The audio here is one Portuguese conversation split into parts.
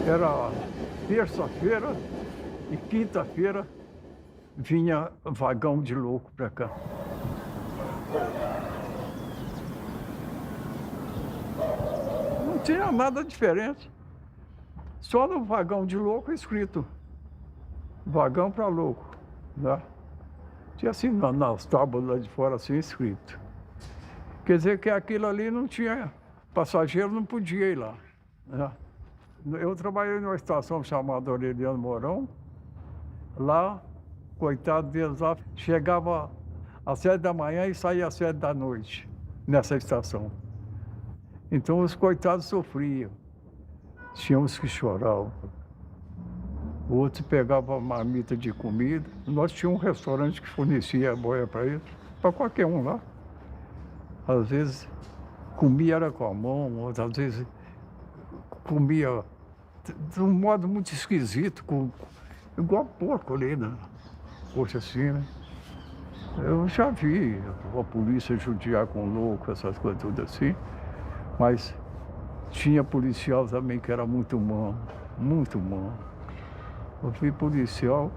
Era terça-feira e quinta-feira vinha vagão de louco para cá. Não tinha nada diferente. Só no vagão de louco escrito vagão para louco, né? Tinha assim nas tábuas lá de fora assim escrito. Quer dizer que aquilo ali não tinha, passageiro não podia ir lá, né? Eu trabalhei numa estação chamada Aureliano Mourão. Lá, coitado deles lá, chegava às 7 da manhã e saía às 7 da noite, nessa estação. Então os coitados sofriam. Tinha uns que choravam. Outros pegavam marmita de comida. Nós tínhamos um restaurante que fornecia boia para eles, para qualquer um lá. Às vezes comia era com a mão, outras vezes comia de um modo muito esquisito, igual porco ali, né? Poxa, assim, né? Eu já vi a polícia judiar com louco, essas coisas tudo assim, mas tinha policial também que era muito humano, muito humano. Eu vi policial,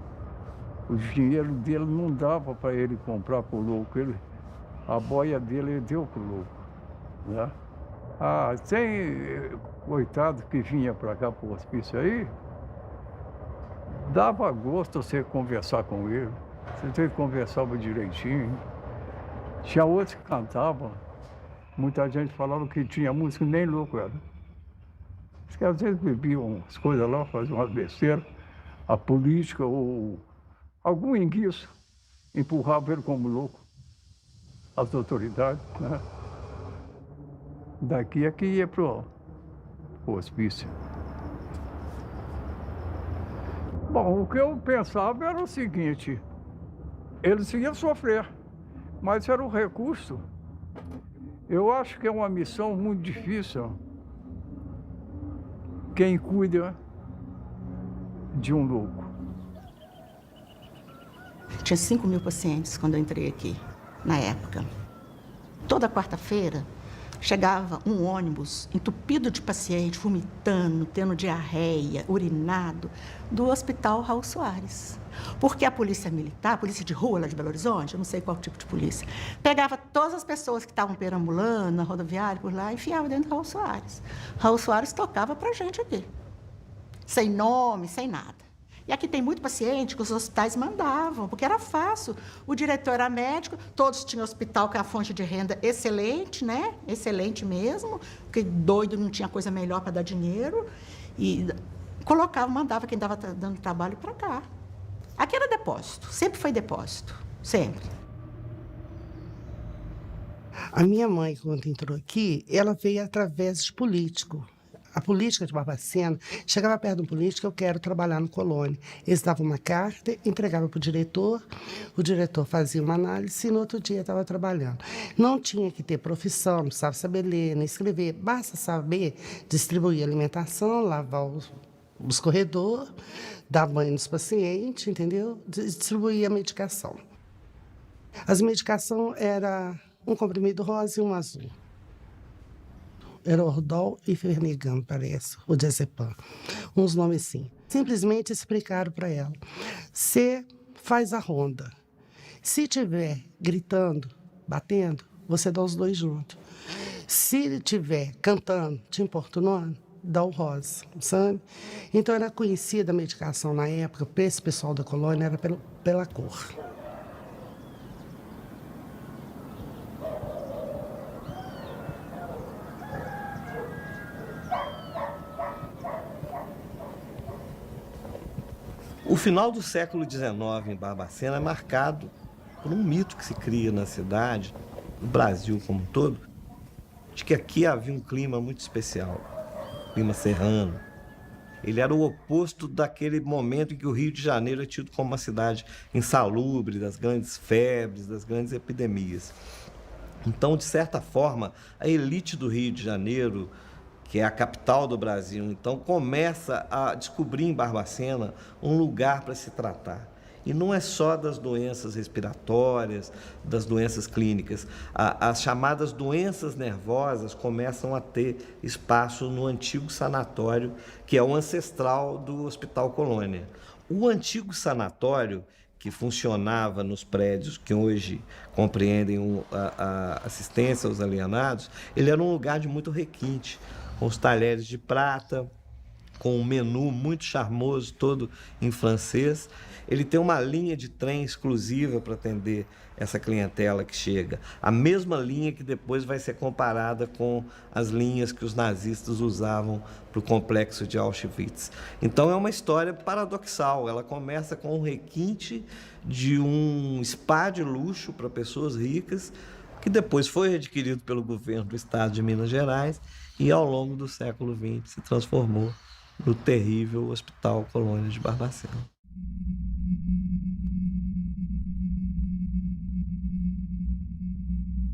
o dinheiro dele não dava para ele comprar pro louco, a boia dele ele deu pro louco, né? Ah, tem coitado que vinha para cá pro hospício aí, dava gosto você conversar com ele. Você conversava direitinho. Tinha outros que cantavam. Muita gente falava que tinha música, nem louco era. Diz que às vezes bebiam as coisas lá, faziam umas besteiras. A política ou algum enguiço empurrava ele como louco. As autoridades, né? Daqui é que ia pro hospício. Bom, o que eu pensava era o seguinte, eles iam sofrer, mas era um recurso. Eu acho que é uma missão muito difícil. Quem cuida de um louco. Tinha 5.000 pacientes quando eu entrei aqui, na época. Toda quarta-feira, chegava um ônibus entupido de paciente, vomitando, tendo diarreia, urinado, do Hospital Raul Soares. Porque a polícia militar, a polícia de rua lá de Belo Horizonte, eu não sei qual tipo de polícia, pegava todas as pessoas que estavam perambulando na rodoviária por lá e enfiava dentro do Raul Soares. Raul Soares tocava pra gente aqui, sem nome, sem nada. E aqui tem muito paciente que os hospitais mandavam, porque era fácil. O diretor era médico, todos tinham hospital com a fonte de renda excelente, né? Excelente mesmo, porque doido não tinha coisa melhor para dar dinheiro. E colocava, mandava quem estava dando trabalho para cá. Aqui era depósito, sempre foi depósito, sempre. A minha mãe, quando entrou aqui, ela veio através de político. A política de Barbacena, chegava perto do político, eu quero trabalhar no Colônia. Eles davam uma carta, entregavam para o diretor fazia uma análise e no outro dia estava trabalhando. Não tinha que ter profissão, não precisava saber ler, nem escrever, basta saber distribuir alimentação, lavar os corredores, dar banho nos pacientes, entendeu? Distribuir a medicação. As medicações eram um comprimido rosa e um azul. Era Ordol e Fernigam, parece, o Diazepam. Uns nomes assim. Simplesmente explicaram para ela. Você faz a ronda. Se tiver gritando, batendo, você dá os dois juntos. Se tiver cantando, te importunando, dá o rosa, sabe? Então era conhecida a medicação na época, para esse pessoal da colônia, era pela cor. O final do século XIX em Barbacena é marcado por um mito que se cria na cidade, no Brasil como um todo, de que aqui havia um clima muito especial, clima serrano. Ele era o oposto daquele momento em que o Rio de Janeiro é tido como uma cidade insalubre, das grandes febres, das grandes epidemias. Então, de certa forma, a elite do Rio de Janeiro, que é a capital do Brasil, então começa a descobrir em Barbacena um lugar para se tratar. E não é só das doenças respiratórias, das doenças clínicas. As chamadas doenças nervosas começam a ter espaço no antigo sanatório, que é o ancestral do Hospital Colônia. O antigo sanatório, que funcionava nos prédios que hoje compreendem a assistência aos alienados, ele era um lugar de muito requinte, com os talheres de prata, com um menu muito charmoso, todo em francês. Ele tem uma linha de trem exclusiva para atender essa clientela que chega. A mesma linha que depois vai ser comparada com as linhas que os nazistas usavam para o complexo de Auschwitz. Então é uma história paradoxal. Ela começa com um requinte de um spa de luxo para pessoas ricas, que depois foi adquirido pelo governo do estado de Minas Gerais e ao longo do século XX se transformou no terrível Hospital Colônia de Barbacena.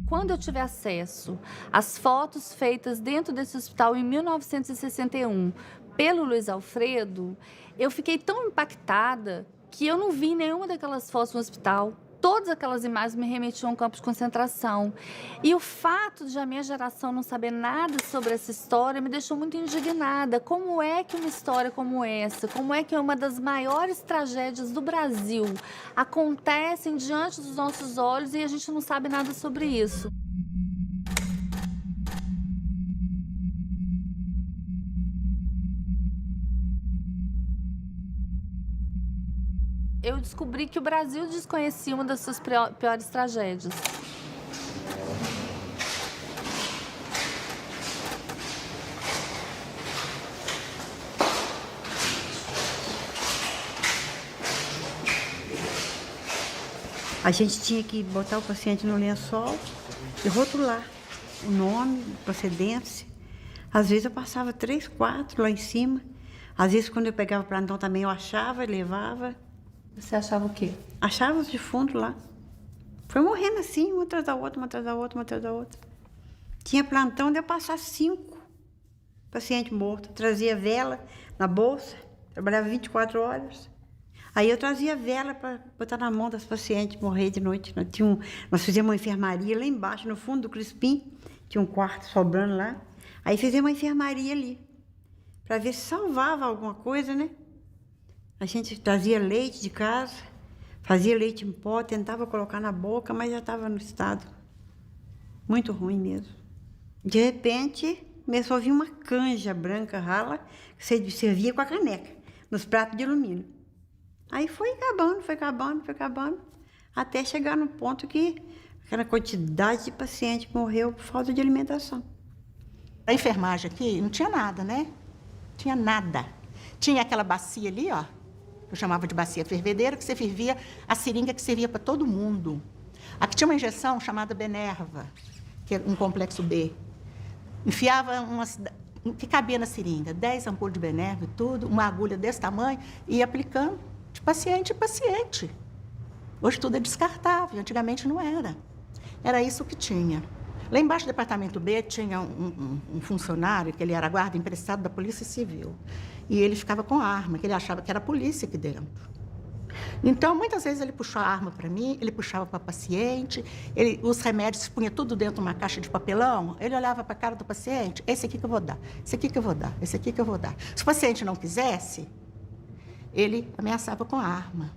Quando eu tive acesso às fotos feitas dentro desse hospital em 1961 pelo Luiz Alfredo, eu fiquei tão impactada que eu não vi nenhuma daquelas fotos no hospital. Todas aquelas imagens me remetiam a um campo de concentração. E o fato de a minha geração não saber nada sobre essa história me deixou muito indignada. Como é que uma história como essa, como é que uma das maiores tragédias do Brasil acontecem diante dos nossos olhos e a gente não sabe nada sobre isso? Eu descobri que o Brasil desconhecia uma das suas piores tragédias. A gente tinha que botar o paciente no lençol e rotular o nome, procedência. Às vezes eu passava 3, 4 lá em cima. Às vezes, quando eu pegava plantão também, eu achava e levava. Você achava o quê? Achava os defuntos lá. Foi morrendo assim, uma atrás da outra, uma atrás da outra, uma atrás da outra. Tinha plantão de eu passar 5 pacientes mortos. Trazia vela na bolsa, trabalhava 24 horas. Aí eu trazia vela para botar na mão das pacientes morrer de noite. Nós fizemos uma enfermaria lá embaixo, no fundo do Crispim. Tinha um quarto sobrando lá. Aí fizemos uma enfermaria ali, para ver se salvava alguma coisa, né? A gente trazia leite de casa, fazia leite em pó, tentava colocar na boca, mas já estava no estado muito ruim mesmo. De repente, começou a vir uma canja branca rala, que você servia com a caneca, nos pratos de alumínio. Aí foi acabando, até chegar no ponto que aquela quantidade de paciente morreu por falta de alimentação. A enfermagem aqui não tinha nada, né? Tinha nada. Tinha aquela bacia ali, ó, eu chamava de bacia fervedeira, que você fervia a seringa que servia para todo mundo. Aqui tinha uma injeção chamada Benerva, que é um complexo B. Enfiava que cabia na seringa, 10 ampulhas de Benerva e tudo, uma agulha desse tamanho, e ia aplicando de paciente em paciente. Hoje tudo é descartável, antigamente não era. Era isso que tinha. Lá embaixo do departamento B tinha um funcionário, que ele era guarda emprestado da Polícia Civil. E ele ficava com a arma, que ele achava que era a polícia aqui dentro. Então, muitas vezes ele puxou a arma para mim, ele puxava para o paciente, os remédios se punha tudo dentro de uma caixa de papelão, ele olhava para a cara do paciente, esse aqui que eu vou dar, esse aqui que eu vou dar, esse aqui que eu vou dar. Se o paciente não quisesse, ele ameaçava com a arma.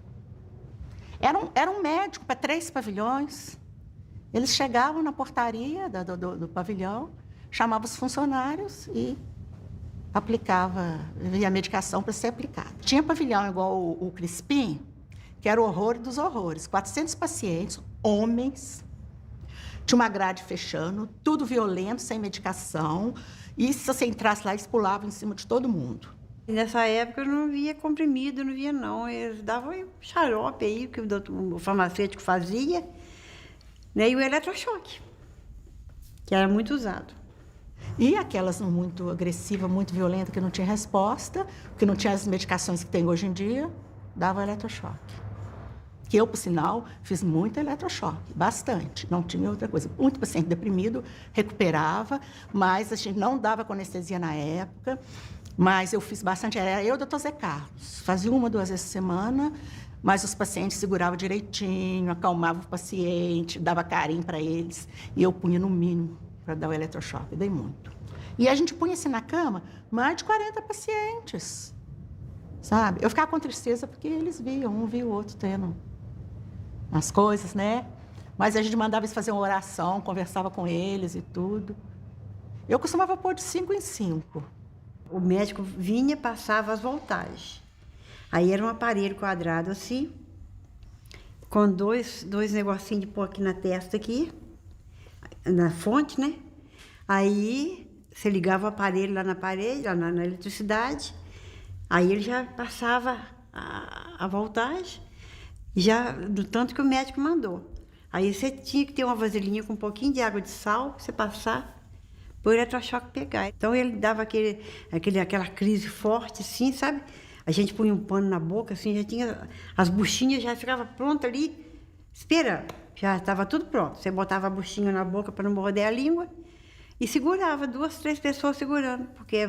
Era um médico para 3 pavilhões. Eles chegavam na portaria do pavilhão, chamavam os funcionários e aplicava, a medicação para ser aplicada. Tinha pavilhão igual o Crispim, que era o horror dos horrores. 400 pacientes, homens, tinha uma grade fechando, tudo violento, sem medicação. E se você entrasse lá, eles pulavam em cima de todo mundo. E nessa época eu não via comprimido, não via não. Eles davam xarope aí, que o farmacêutico fazia, né? E o eletrochoque, que era muito usado. E aquelas muito agressivas, muito violentas, que não tinha resposta, que não tinha as medicações que tem hoje em dia, dava eletrochoque. Que eu, por sinal, fiz muito eletrochoque, bastante. Não tinha outra coisa. Muito paciente deprimido, recuperava, mas a gente não dava com anestesia na época. Mas eu fiz bastante. Era eu e o Dr. Zé Carlos. Fazia 1 ou 2 vezes por semana, mas os pacientes seguravam direitinho, acalmavam o paciente, dava carinho para eles. E eu punha no mínimo para dar o eletrochoque. Eu dei muito. E a gente punha assim na cama mais de 40 pacientes, sabe? Eu ficava com tristeza porque eles viam, um via o outro tendo as coisas, né? Mas a gente mandava eles fazer uma oração, conversava com eles e tudo. Eu costumava pôr de 5 em 5. O médico vinha, passava as voltagens. Aí era um aparelho quadrado assim, com dois negocinhos de pôr aqui na testa, aqui, na fonte, né? Aí você ligava o aparelho lá na parede, lá na eletricidade, aí ele já passava a voltagem, já do tanto que o médico mandou. Aí você tinha que ter uma vasilhinha com um pouquinho de água de sal, pra você passar, para o eletrochoque pegar. Então ele dava aquela crise forte, assim, sabe? A gente punha um pano na boca, assim, já tinha as buchinhas, já ficava pronta ali, esperando. Já estava tudo pronto. Você botava a buchinha na boca para não morder a língua e segurava, 2, 3 pessoas segurando, porque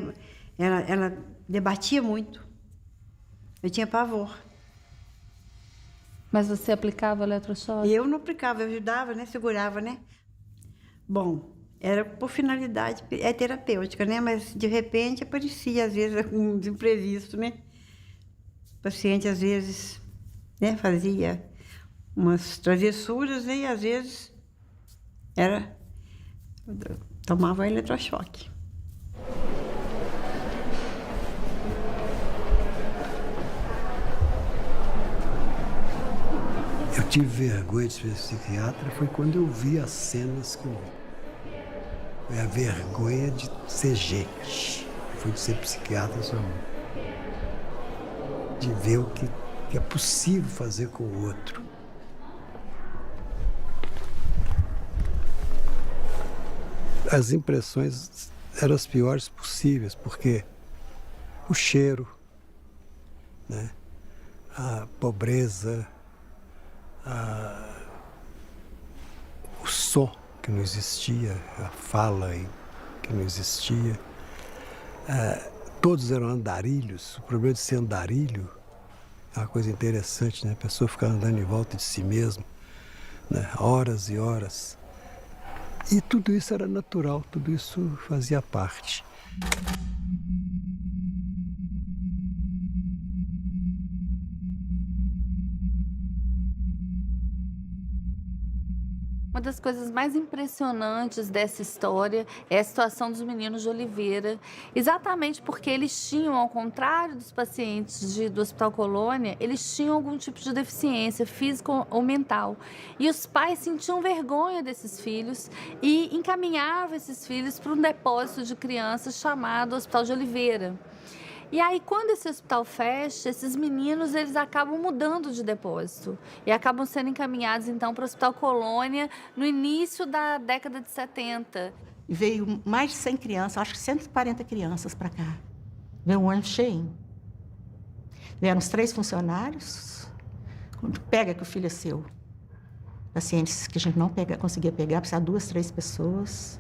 ela debatia muito. Eu tinha pavor. Mas você aplicava eletrochoque? E eu não aplicava, eu ajudava, né? Segurava, né? Bom, era por finalidade terapêutica, né? Mas, de repente, aparecia, às vezes, um imprevisto, né? O paciente, às vezes, né, fazia umas travessuras, né? E, às vezes, tomava eletrochoque. Eu tive vergonha de ser psiquiatra, foi quando eu vi as cenas que eu vi. Foi a vergonha de ser gente, foi de ser psiquiatra só. De ver o que é possível fazer com o outro. As impressões eram as piores possíveis, porque o cheiro, né? A pobreza, o som que não existia, a fala que não existia. Todos eram andarilhos. O problema de ser andarilho é uma coisa interessante, né? A pessoa ficar andando em volta de si mesma, né? Horas e horas. E tudo isso era natural, tudo isso fazia parte. Uma das coisas mais impressionantes dessa história é a situação dos meninos de Oliveira, exatamente porque eles tinham, ao contrário dos pacientes do Hospital Colônia, eles tinham algum tipo de deficiência física ou mental. E os pais sentiam vergonha desses filhos e encaminhavam esses filhos para um depósito de crianças chamado Hospital de Oliveira. E aí, quando esse hospital fecha, esses meninos, eles acabam mudando de depósito e acabam sendo encaminhados, então, para o Hospital Colônia no início da década de 70. Veio mais de 100 crianças, acho que 140 crianças para cá. Veio um ônibus cheio. Vieram os 3 funcionários. Quando pega que o filho é seu. Pacientes que a gente não conseguia pegar, precisava 2, 3 pessoas,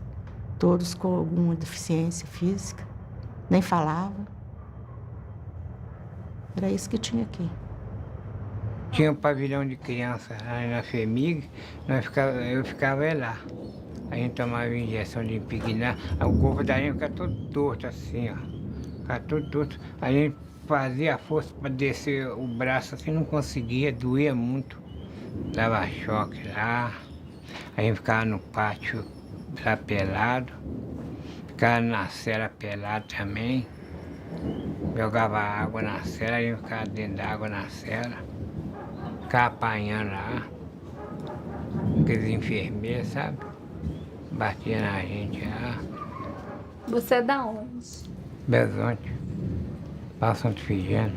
todos com alguma deficiência física, nem falavam. Era isso que tinha aqui. Tinha um pavilhão de criança lá na FEMIG, eu ficava lá. A gente tomava injeção de impignar, o corpo da gente ficava todo torto assim, ó. Ficava todo torto. A gente fazia a força para descer o braço assim, não conseguia, doía muito. dava choque lá, a gente ficava no pátio lá pelado, ficava na cela pelado também, jogava água na cela, a gente ficava dentro da água na cela, ficava apanhando lá, aqueles enfermeiros, sabe? Batia na gente lá. Você é da onde? Bezonte, Passo Antifigênio,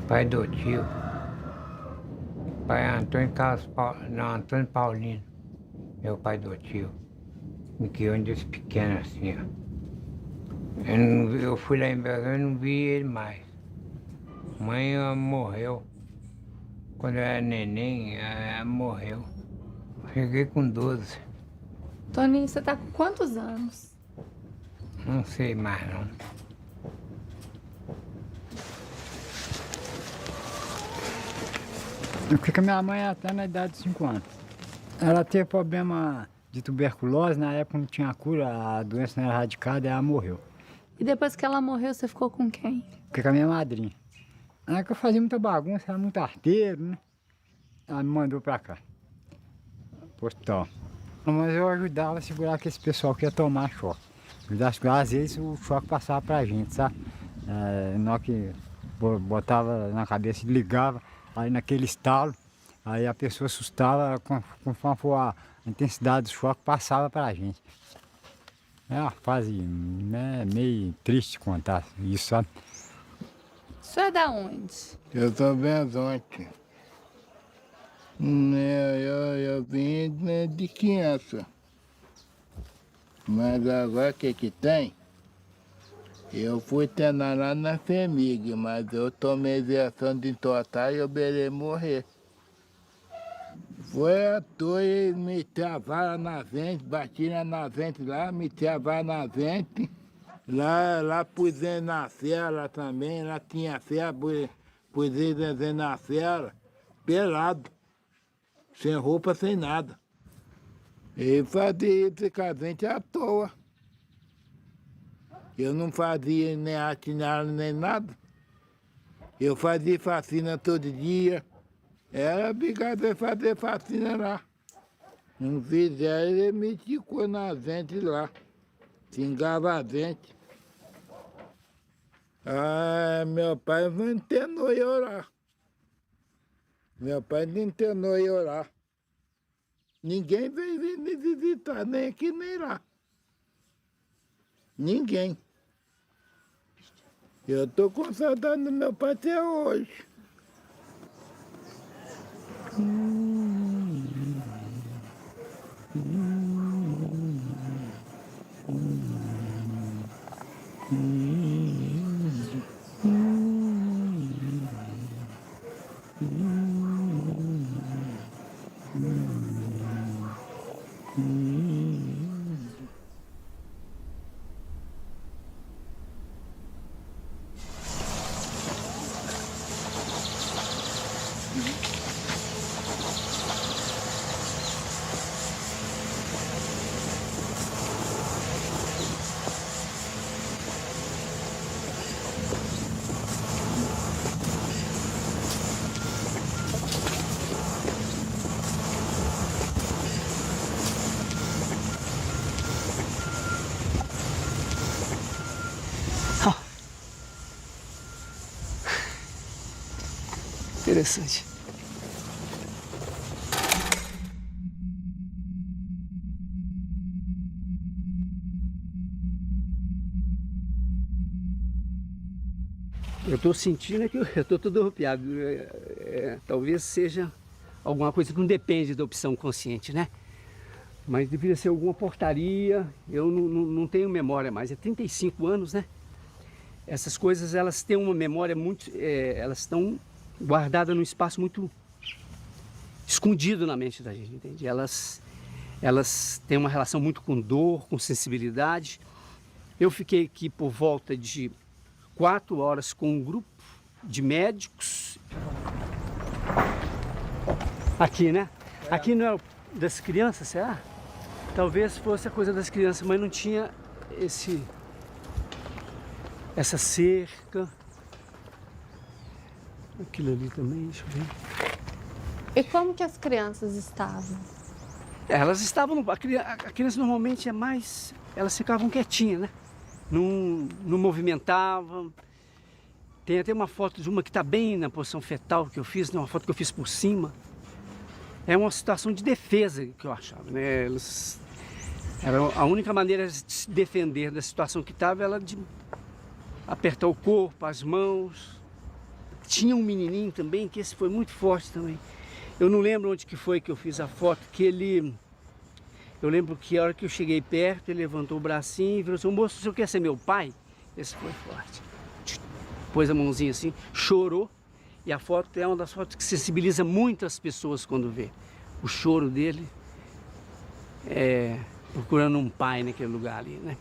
pai do tio. Pai Antônio Carlos não, Antônio Paulino, meu pai do tio. Me criou desde pequeno assim, ó. Eu fui lá em Bezonte e não vi ele mais. Mãe morreu. Quando eu era neném, ela morreu. Cheguei com 12. Toninho, você tá com quantos anos? Não sei mais não. Porque minha mãe até na idade de 5 anos. Ela teve problema de tuberculose, na época não tinha cura, a doença não era erradicada e ela morreu. E depois que ela morreu, você ficou com quem? Fiquei com a minha madrinha. Na época eu fazia muita bagunça, era muito arteiro, né? Ela me mandou pra cá, pro hospital. Mas eu ajudava a segurar aquele pessoal que ia tomar choque. Às vezes o choque passava pra gente, sabe? Na hora que botava na cabeça e ligava, aí naquele estalo, aí a pessoa assustava, conforme for a intensidade do choque, passava pra gente. É uma fase meio triste contar isso, sabe? O senhor é da onde? Eu sou Bezonte. Eu vim de criança. Mas agora o que tem? Eu fui treinar lá na FEMIG, mas eu tomei injeção de entortar e eu belei morrer. Foi à toa e meti a vara na vente, bati na vente lá, meti a vara na vente. Lá pus ele na cela também, lá tinha cela, pus ele na cela, pelado, sem roupa, sem nada. E fazia esse casente à toa. Eu não fazia nem arte nem nada. Eu fazia faxina todo dia. Era obrigado a fazer faxina lá. Não fizeram, ele me ticou na gente lá. Xingava a gente. Meu pai não internou eu lá. Meu pai não internou eu lá. Ninguém veio me visitar, nem aqui nem lá. Ninguém. Eu tô com saudade do meu pai até hoje. Interessante. Eu estou sentindo que eu estou todo arrepiado. Talvez seja alguma coisa que não depende da opção consciente, né? Mas deveria ser alguma portaria. Eu não tenho memória mais. É 35 anos, né? Essas coisas, elas têm uma memória muito... elas estão guardadas num espaço muito escondido na mente da gente, entende? Elas têm uma relação muito com dor, com sensibilidade. Eu fiquei aqui por volta de 4 horas com um grupo de médicos. Aqui, né? Aqui não é das crianças, será? Talvez fosse a coisa das crianças, mas não tinha essa cerca. Aquilo ali também, deixa eu ver. E como que as crianças estavam? Elas estavam, a criança normalmente é mais, elas ficavam quietinhas, né? Não movimentavam. Tem até uma foto de uma que está bem na posição fetal que eu fiz, né? Uma foto que eu fiz por cima. É uma situação de defesa que eu achava, né? A única maneira de se defender da situação que estava era de apertar o corpo, as mãos. Tinha um menininho também, que esse foi muito forte também. Eu não lembro onde que foi que eu fiz a foto, que ele... Eu lembro que a hora que eu cheguei perto, ele levantou o bracinho e falou assim: moço, o senhor quer ser meu pai? Esse foi forte. Pôs a mãozinha assim, chorou. E a foto é uma das fotos que sensibiliza muitas pessoas quando vê. O choro dele, procurando um pai naquele lugar ali, né?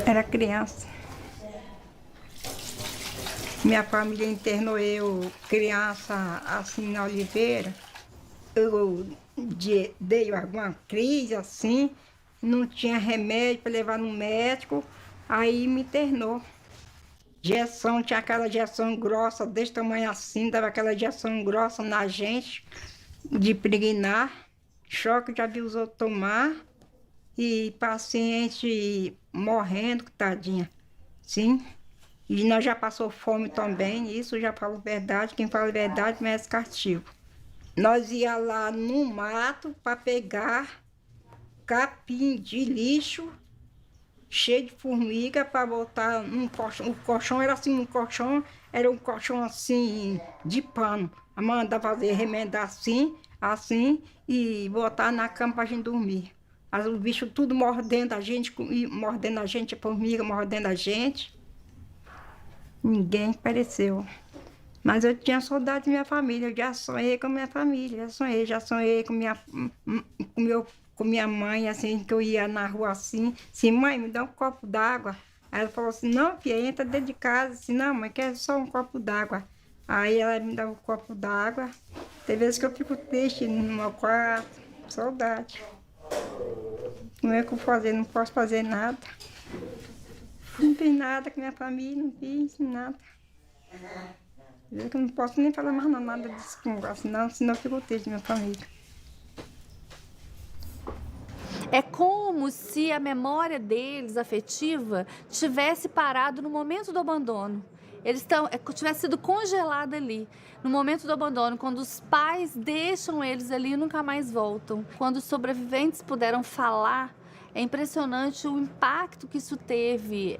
Era criança. Minha família internou eu, criança, assim, na Oliveira. Eu dei alguma crise, assim, não tinha remédio para levar no médico, aí me internou. Injeção, tinha aquela injeção grossa, desse tamanho assim, dava aquela injeção grossa na gente, de pregnar, choque já vi os outros tomar, e paciente morrendo, tadinha, sim. E nós já passou fome também, isso já falo verdade, quem fala verdade merece castigo. Nós ia lá no mato para pegar capim de lixo, cheio de formiga, para botar num colchão. O colchão era assim, era um colchão assim, de pano. A mãe mandava fazer, remendar assim, e botar na cama para a gente dormir. Os bichos tudo mordendo a gente, a formiga mordendo a gente. Ninguém apareceu. Mas eu tinha saudade da minha família, eu já sonhei com a minha família, já sonhei com minha mãe, assim, que eu ia na rua assim, mãe, me dá um copo d'água. Aí ela falou assim, não, filha, entra dentro de casa, assim, não, mãe, quer só um copo d'água. Aí ela me dá um copo d'água. Tem vezes que eu fico triste no meu quarto, saudade. Não é o que eu vou fazer, não posso fazer nada. Não fiz nada com minha família, não fiz nada. Eu não posso nem falar mais nada desse negócio, não, senão eu fico triste da minha família. É como se a memória deles, afetiva, tivesse parado no momento do abandono. Eles tivesse sido congelada ali, no momento do abandono, quando os pais deixam eles ali e nunca mais voltam. Quando os sobreviventes puderam falar, é impressionante o impacto que isso teve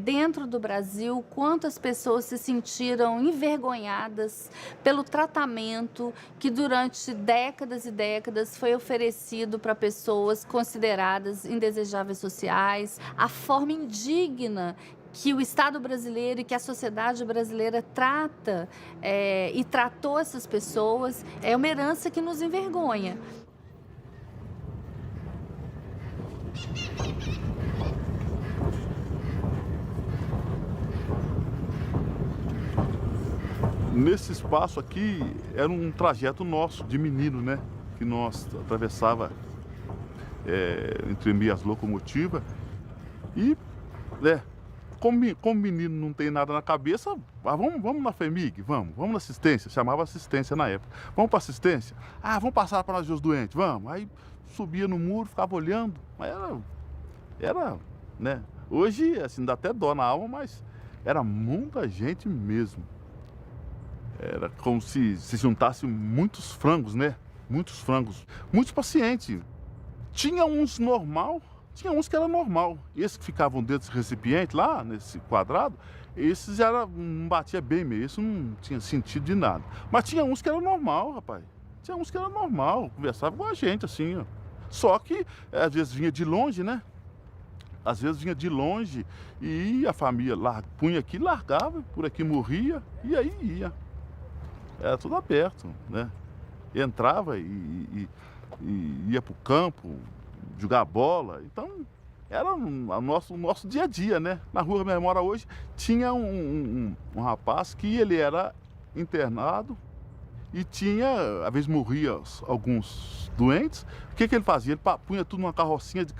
dentro do Brasil, quantas pessoas se sentiram envergonhadas pelo tratamento que durante décadas e décadas foi oferecido para pessoas consideradas indesejáveis sociais, a forma indigna que o Estado brasileiro e que a sociedade brasileira trata e tratou essas pessoas, é uma herança que nos envergonha. Nesse espaço aqui era um trajeto nosso de menino, né? Que nós atravessava entre meio as locomotivas e, como menino não tem nada na cabeça, vamos na FEMIG, vamos na assistência, chamava assistência na época. Vamos para assistência? Vamos passar para nós ver os doentes, vamos. Aí subia no muro, ficava olhando, mas era, né? Hoje, assim, dá até dó na alma, mas era muita gente mesmo. Era como se juntasse muitos frangos, né? Muitos frangos. Muitos pacientes. Tinha uns normal, tinha uns que era normal. Esses que ficavam dentro desse recipiente lá, nesse quadrado, esses não batia bem mesmo, isso não tinha sentido de nada. Mas tinha uns que era normal, rapaz. Tinha uns que era normal, conversava com a gente, assim, ó. Só que, às vezes, vinha de longe, né? Às vezes vinha de longe e a família punha aqui, largava, por aqui morria e aí ia. Era tudo aberto, né? Entrava e ia pro campo jogar bola. Então, era o nosso dia a dia, né? Na rua que minha mãe mora hoje, tinha um rapaz que ele era internado e tinha, às vezes morria alguns doentes. O que ele fazia? Ele punha tudo numa carrocinha de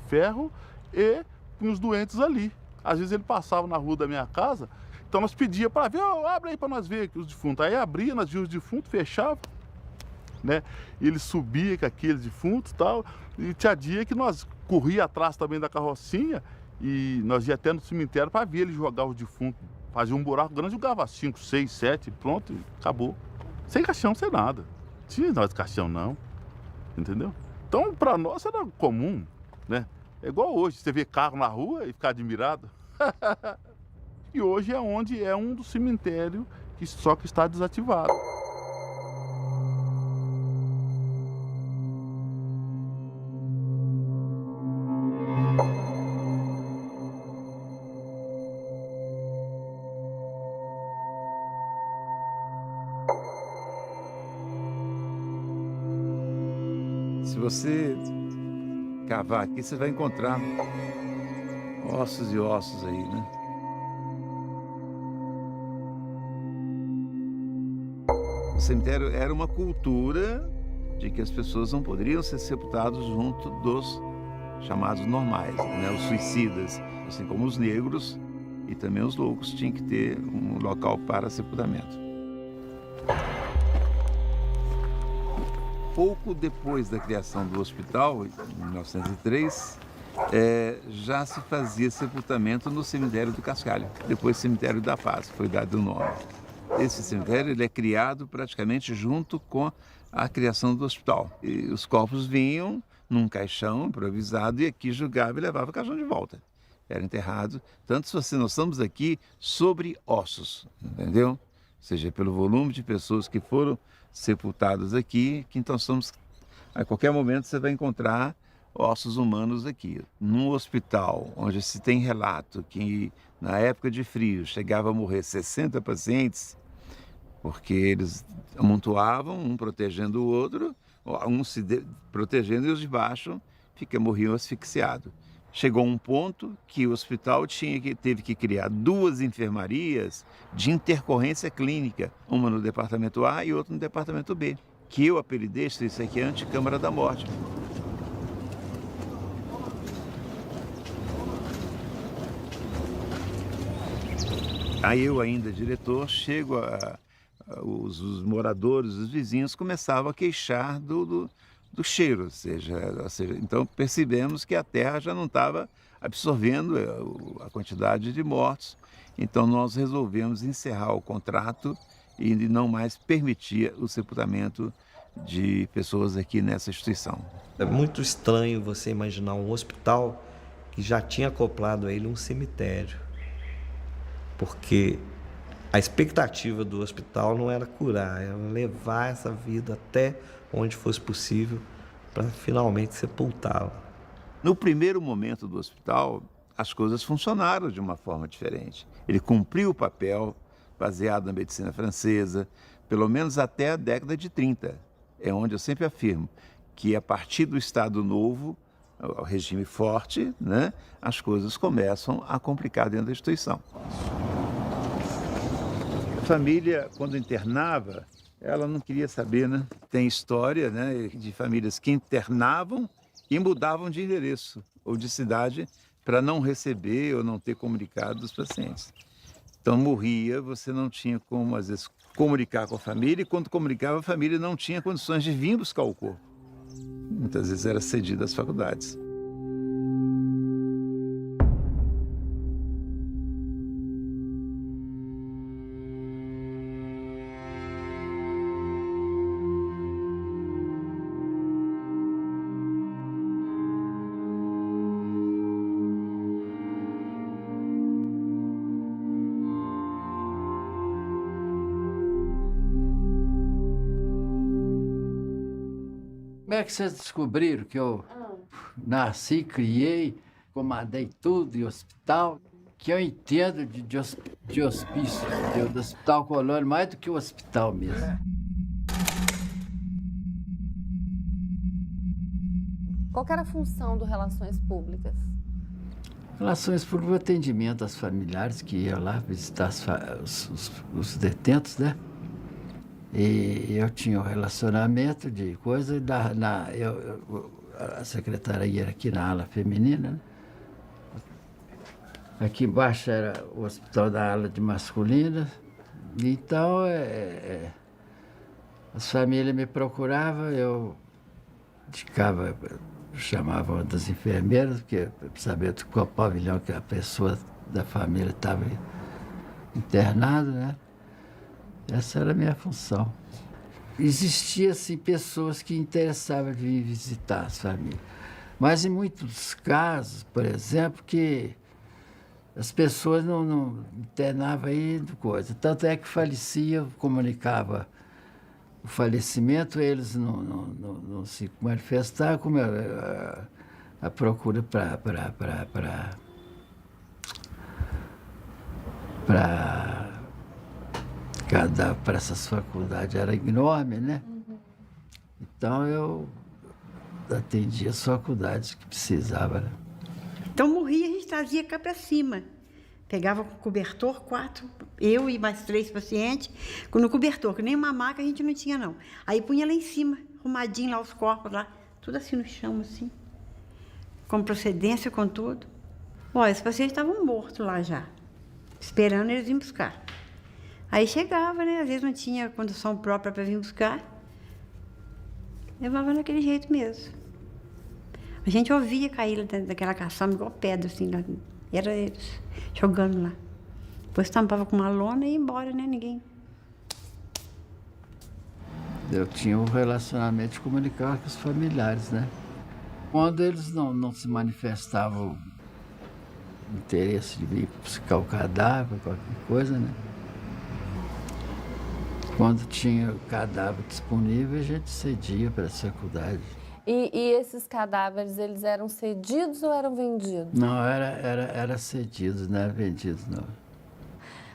ferro e punha os doentes ali. Às vezes ele passava na rua da minha casa, então nós pedíamos para ver, abre aí para nós ver aqui os defuntos. Aí abria, nós víamos os defuntos, fechava, né? E ele subia com aqueles defuntos e tal. E tinha dia que nós corria atrás também da carrocinha e nós ia até no cemitério para ver ele jogar os defuntos. Fazia um buraco grande, jogava 5, 6, 7, pronto, acabou. Sem caixão, sem nada. Não tinha nós de caixão, não. Entendeu? Então, para nós era comum, né? É igual hoje, você vê carro na rua e ficar admirado. E hoje é um dos cemitérios que só que está desativado. Se você cavar aqui, você vai encontrar ossos e ossos aí, né? O cemitério era uma cultura de que as pessoas não poderiam ser sepultadas junto dos chamados normais, né? Os suicidas, assim como os negros e também os loucos tinham que ter um local para sepultamento. Pouco depois da criação do hospital, em 1903, já se fazia sepultamento no cemitério do Cascalho, depois cemitério da Paz, foi dado o nome. Esse cemitério ele é criado praticamente junto com a criação do hospital. E os corpos vinham num caixão improvisado e aqui julgava e levava o caixão de volta. Era enterrado, tanto se nós estamos aqui sobre ossos, entendeu? Ou seja, pelo volume de pessoas que foram sepultados aqui, que então a qualquer momento você vai encontrar ossos humanos aqui. Num hospital onde se tem relato que na época de frio chegava a morrer 60 pacientes, porque eles amontoavam, um protegendo o outro, um se protegendo e os de baixo morriam asfixiados. Chegou um ponto que o hospital teve que criar 2 enfermarias de intercorrência clínica, uma no departamento A e outra no departamento B, que eu apelidei, isso aqui é a Anticâmara da Morte. Aí eu ainda, diretor, chego os moradores, os vizinhos começavam a queixar do cheiro, ou seja, então percebemos que a terra já não estava absorvendo a quantidade de mortos, então nós resolvemos encerrar o contrato e não mais permitir o sepultamento de pessoas aqui nessa instituição. É muito estranho você imaginar um hospital que já tinha acoplado a ele um cemitério, porque a expectativa do hospital não era curar, era levar essa vida até onde fosse possível para finalmente sepultá-la. No primeiro momento do hospital, as coisas funcionaram de uma forma diferente. Ele cumpriu o papel baseado na medicina francesa, pelo menos até a década de 30. É onde eu sempre afirmo que a partir do Estado Novo, o regime forte, né, as coisas começam a complicar dentro da instituição. A família, quando internava, ela não queria saber, né? Tem história, né, de famílias que internavam e mudavam de endereço ou de cidade para não receber ou não ter comunicado dos pacientes. Então morria, você não tinha como, às vezes, comunicar com a família e quando comunicava, a família não tinha condições de vir buscar o corpo. Muitas vezes era cedido às faculdades. Como é que vocês descobriram que eu nasci, criei, comandei tudo em hospital? Que eu entendo de hospício, do Hospital Colônia, mais do que o hospital mesmo. Qual que era a função do Relações Públicas? Relações Públicas, atendimento às familiares que iam lá visitar os detentos, né? E eu tinha um relacionamento de coisa, a secretaria era aqui na ala feminina, né? Aqui embaixo era o hospital da ala de masculina. Então, as famílias me procuravam, eu indicava, chamava uma das enfermeiras, porque sabia de qual pavilhão que a pessoa da família estava internada, né? Essa era a minha função. Existia, assim, pessoas que interessavam de vir visitar as famílias. Mas em muitos casos, por exemplo, que as pessoas não internavam aí de coisa. Tanto é que falecia, comunicava o falecimento, eles não se manifestavam, como a procura para essas faculdades era enorme, né? Então eu atendia as faculdades que precisava, né? Então morria, a gente trazia cá para cima. Pegava com cobertor, 4, eu e mais 3 pacientes, no cobertor, que nem uma maca a gente não tinha, não. Aí punha lá em cima, arrumadinho lá os corpos, lá, tudo assim no chão, assim, com procedência, com tudo. Olha, os pacientes estavam mortos lá já, esperando eles virem buscar. Aí chegava, né? Às vezes não tinha condução própria para vir buscar. Levava daquele jeito mesmo. A gente ouvia cair lá dentro daquela caçamba igual pedra, assim, lá. Era eles jogando lá. Depois tampava com uma lona e ia embora, né? Ninguém. Eu tinha um relacionamento de comunicar com os familiares, né? Quando eles não se manifestavam interesse de vir buscar o cadáver, qualquer coisa, né? Quando tinha o cadáver disponível, a gente cedia para a faculdade. E esses cadáveres, eles eram cedidos ou eram vendidos? Não, era cedidos, não era vendidos, não.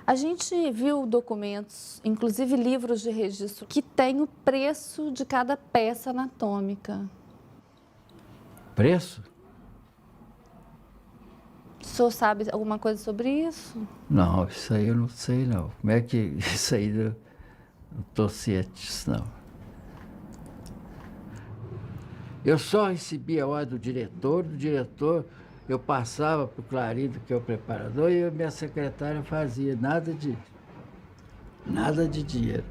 A gente viu documentos, inclusive livros de registro, que tem o preço de cada peça anatômica. Preço? O senhor sabe alguma coisa sobre isso? Não, isso aí eu não sei, não. Como é que isso aí... Não estou ciente disso, não. Eu só recebia a ordem do diretor eu passava para o Clarindo, que é o preparador, e a minha secretária fazia nada de dinheiro.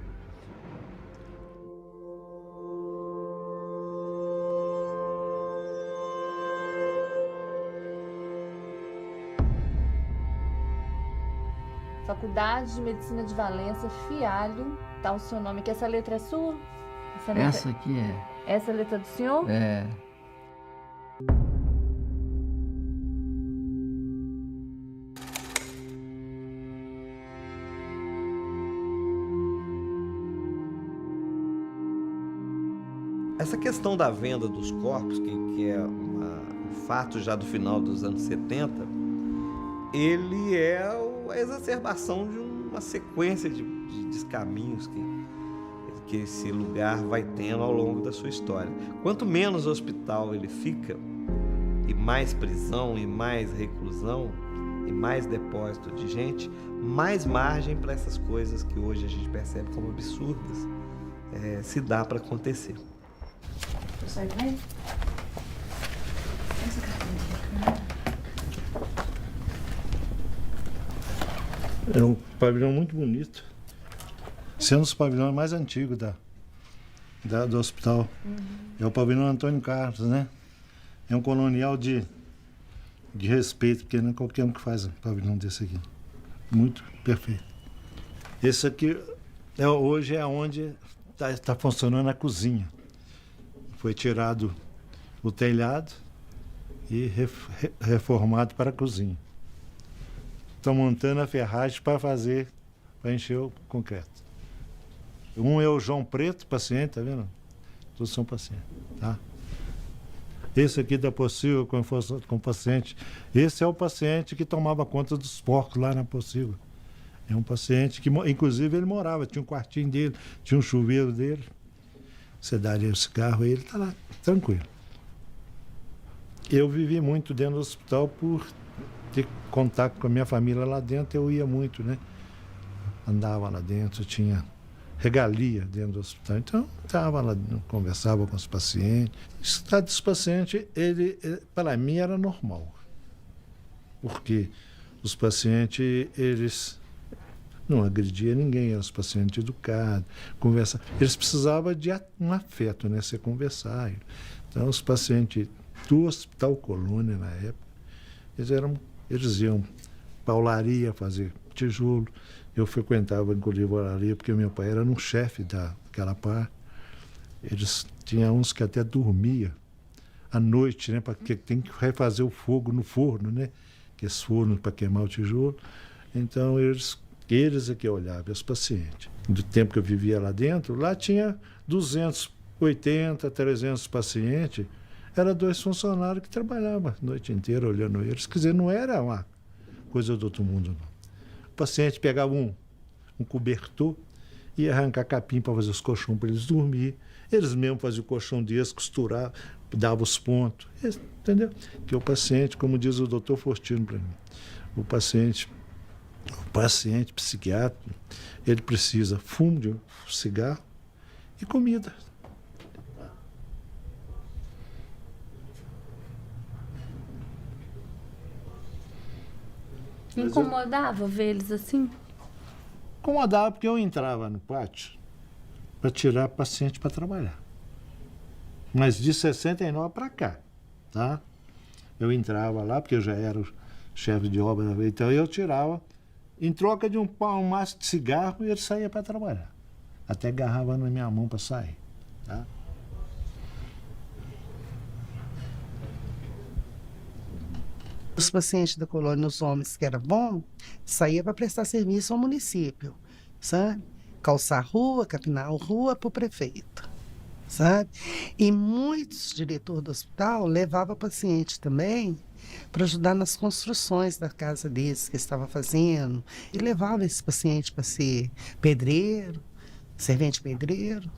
Faculdade de Medicina de Valência, Fialho, tá o seu nome aqui. Essa letra é sua? Essa aqui é. Essa é a letra do senhor? É. Essa questão da venda dos corpos, que é um fato já do final dos anos 70, ele é a exacerbação de uma sequência de descaminhos que esse lugar vai tendo ao longo da sua história. Quanto menos hospital ele fica, e mais prisão, e mais reclusão, e mais depósito de gente, mais margem para essas coisas que hoje a gente percebe como absurdas se dá para acontecer. Sai bem? Essa carteira. É um pavilhão muito bonito. Sendo os pavilhões mais antigos do hospital. É o pavilhão Antônio Carlos, né? É um colonial de respeito, porque não é qualquer um que faz um pavilhão desse aqui. Muito perfeito. Esse aqui hoje é onde está funcionando a cozinha. Foi tirado o telhado e reformado para a cozinha. Estão montando a ferragem para encher o concreto. Um é o João Preto, paciente, tá vendo? Todos são pacientes, tá? Esse aqui da Possível com paciente. Esse é o paciente que tomava conta dos porcos lá na Possível. É um paciente que, inclusive, ele morava, tinha um quartinho dele, tinha um chuveiro dele. Você daria o cigarro e ele tá lá, tranquilo. Eu vivi muito dentro do hospital por ter contato com a minha família lá dentro, eu ia muito, né? Andava lá dentro, tinha regalia dentro do hospital. Então, estava lá, conversava com os pacientes. O estado dos pacientes, para mim, era normal. Porque os pacientes, eles não agrediam ninguém, eram os pacientes educados, conversavam. Eles precisavam de um afeto, né? Você conversar. Então, os pacientes do Hospital Colônia, na época, eles iam para a olaria fazer tijolo. Eu frequentava, inclusive, a olaria, porque meu pai era um chefe daquela parte. Eles tinham uns que até dormia à noite, né? Porque tem que refazer o fogo no forno, né? Que esse forno para queimar o tijolo. Então, eles é que olhavam os pacientes. Do tempo que eu vivia lá dentro, lá tinha 280, 300 pacientes. Era 2 funcionários que trabalhavam a noite inteira olhando eles. Quer dizer, não era uma coisa do outro mundo, não. O paciente pegava um cobertor e ia arrancar capim para fazer os colchões para eles dormir. Eles mesmos faziam o colchão deles, costuravam, davam os pontos. Entendeu? Que o paciente, como diz o doutor Fortino para mim, o paciente psiquiátrico, ele precisa fumo de cigarro e comida. Incomodava ver eles assim? Incomodava porque eu entrava no pátio para tirar paciente para trabalhar. Mas de 69 para cá, tá? Eu entrava lá, porque eu já era o chefe de obra, então eu tirava, em troca de um maço de cigarro, e ele saía para trabalhar. Até agarrava na minha mão para sair, tá? Os pacientes da colônia, os homens que era bom, saía para prestar serviço ao município, sabe? Calçar rua, capinar a rua para o prefeito, sabe? E muitos diretores do hospital levavam pacientes também para ajudar nas construções da casa deles que estava fazendo. E levava esse paciente para ser pedreiro, servente pedreiro,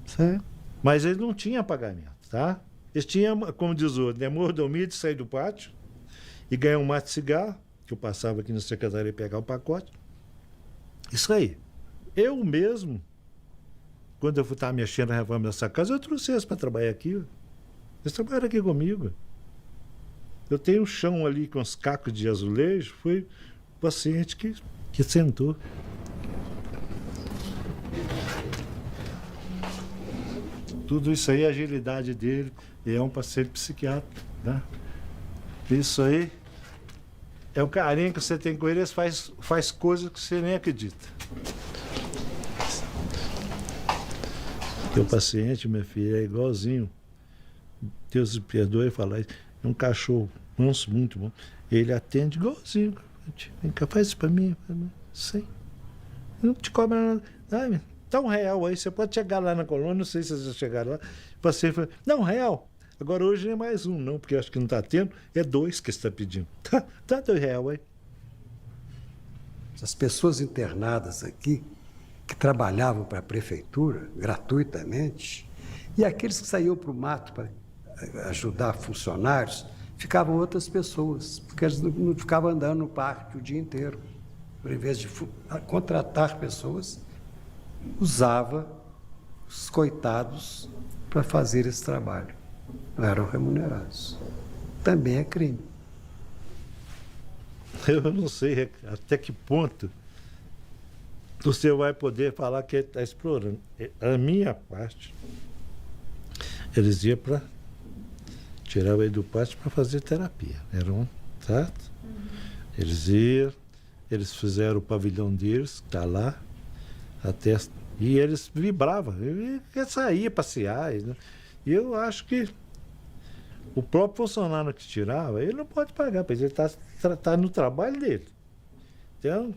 sabe? Mas ele não tinha pagamento, tá? Eles tinham, como diz o outro, mordomia de sair do pátio e ganhar um maço de cigarro, que eu passava aqui na secretaria pegar o pacote. Isso aí. Eu mesmo, quando eu estava mexendo na reforma dessa casa, eu trouxe eles para trabalhar aqui. Eles trabalharam aqui comigo. Eu tenho um chão ali com os cacos de azulejo, foi o paciente que sentou. Tudo isso aí, a agilidade dele, é um paciente psiquiátrico, né? Isso aí é o carinho que você tem com ele, ele faz coisas que você nem acredita. Teu paciente, minha filha, é igualzinho. Deus me perdoe falar isso. É um cachorro manso, muito bom. Ele atende igualzinho. Vem cá, faz isso pra mim. Sim. Não te cobra nada. Ah, dá R$1 aí, você pode chegar lá na colônia, não sei se vocês chegaram lá. O paciente fala, não, R$1. Agora hoje não é mais um, não, porque acho que não está tendo, é 2 que está pedindo. Tá R$2 aí. As pessoas internadas aqui, que trabalhavam para a prefeitura gratuitamente, e aqueles que saíam para o mato para ajudar funcionários, ficavam outras pessoas, porque eles não ficavam andando no parque o dia inteiro. Por invés de contratar pessoas, usava os coitados para fazer esse trabalho. Não eram remunerados. Também é crime. Eu não sei até que ponto você vai poder falar que ele está explorando. A minha parte, eles iam para tirar ele do pátio para fazer terapia. Era um, certo? Eles iam, eles fizeram o pavilhão deles, que está lá, até, e eles vibravam. Ele saía passear. E eu acho que o próprio funcionário que tirava, ele não pode pagar, porque ele está no trabalho dele. Então,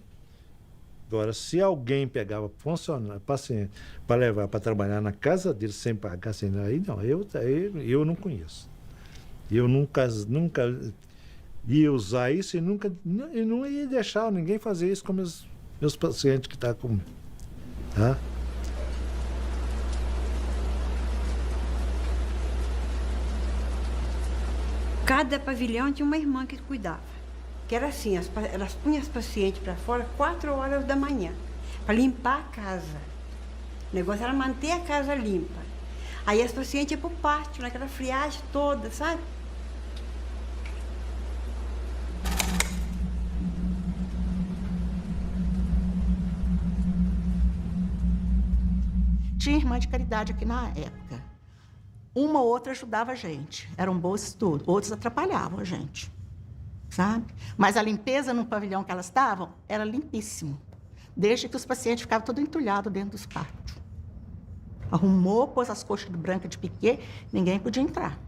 agora, se alguém pegava funcionário, paciente, para levar para trabalhar na casa dele sem pagar, sem aí não, eu não conheço. Eu nunca ia usar isso e não ia deixar ninguém fazer isso com meus pacientes que estão comigo. Tá? Cada pavilhão tinha uma irmã que cuidava. Que era assim, elas punham as pacientes para fora 4 horas da manhã, para limpar a casa. O negócio era manter a casa limpa. Aí as pacientes iam para o pátio, naquela friagem toda, sabe? Tinha irmã de caridade aqui na época. Uma ou outra ajudava a gente. Eram boas tudo. Outros atrapalhavam a gente. Sabe? Mas a limpeza no pavilhão que elas estavam era limpíssimo. Desde que os pacientes ficavam todos entulhados dentro dos pátios. Arrumou, pôs as coxas brancas de piquê, ninguém podia entrar.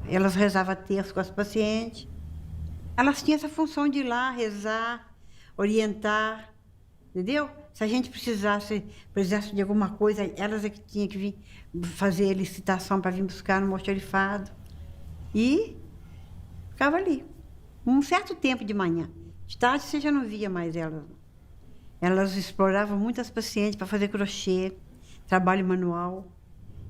Elas rezavam terço com as pacientes. Elas tinham essa função de ir lá, rezar, orientar, entendeu? Se a gente precisasse de alguma coisa, elas é que tinham que vir fazer licitação para vir buscar no almoxarifado. E ficava ali. Um certo tempo de manhã. De tarde você já não via mais elas. Elas exploravam muitas pacientes para fazer crochê, trabalho manual.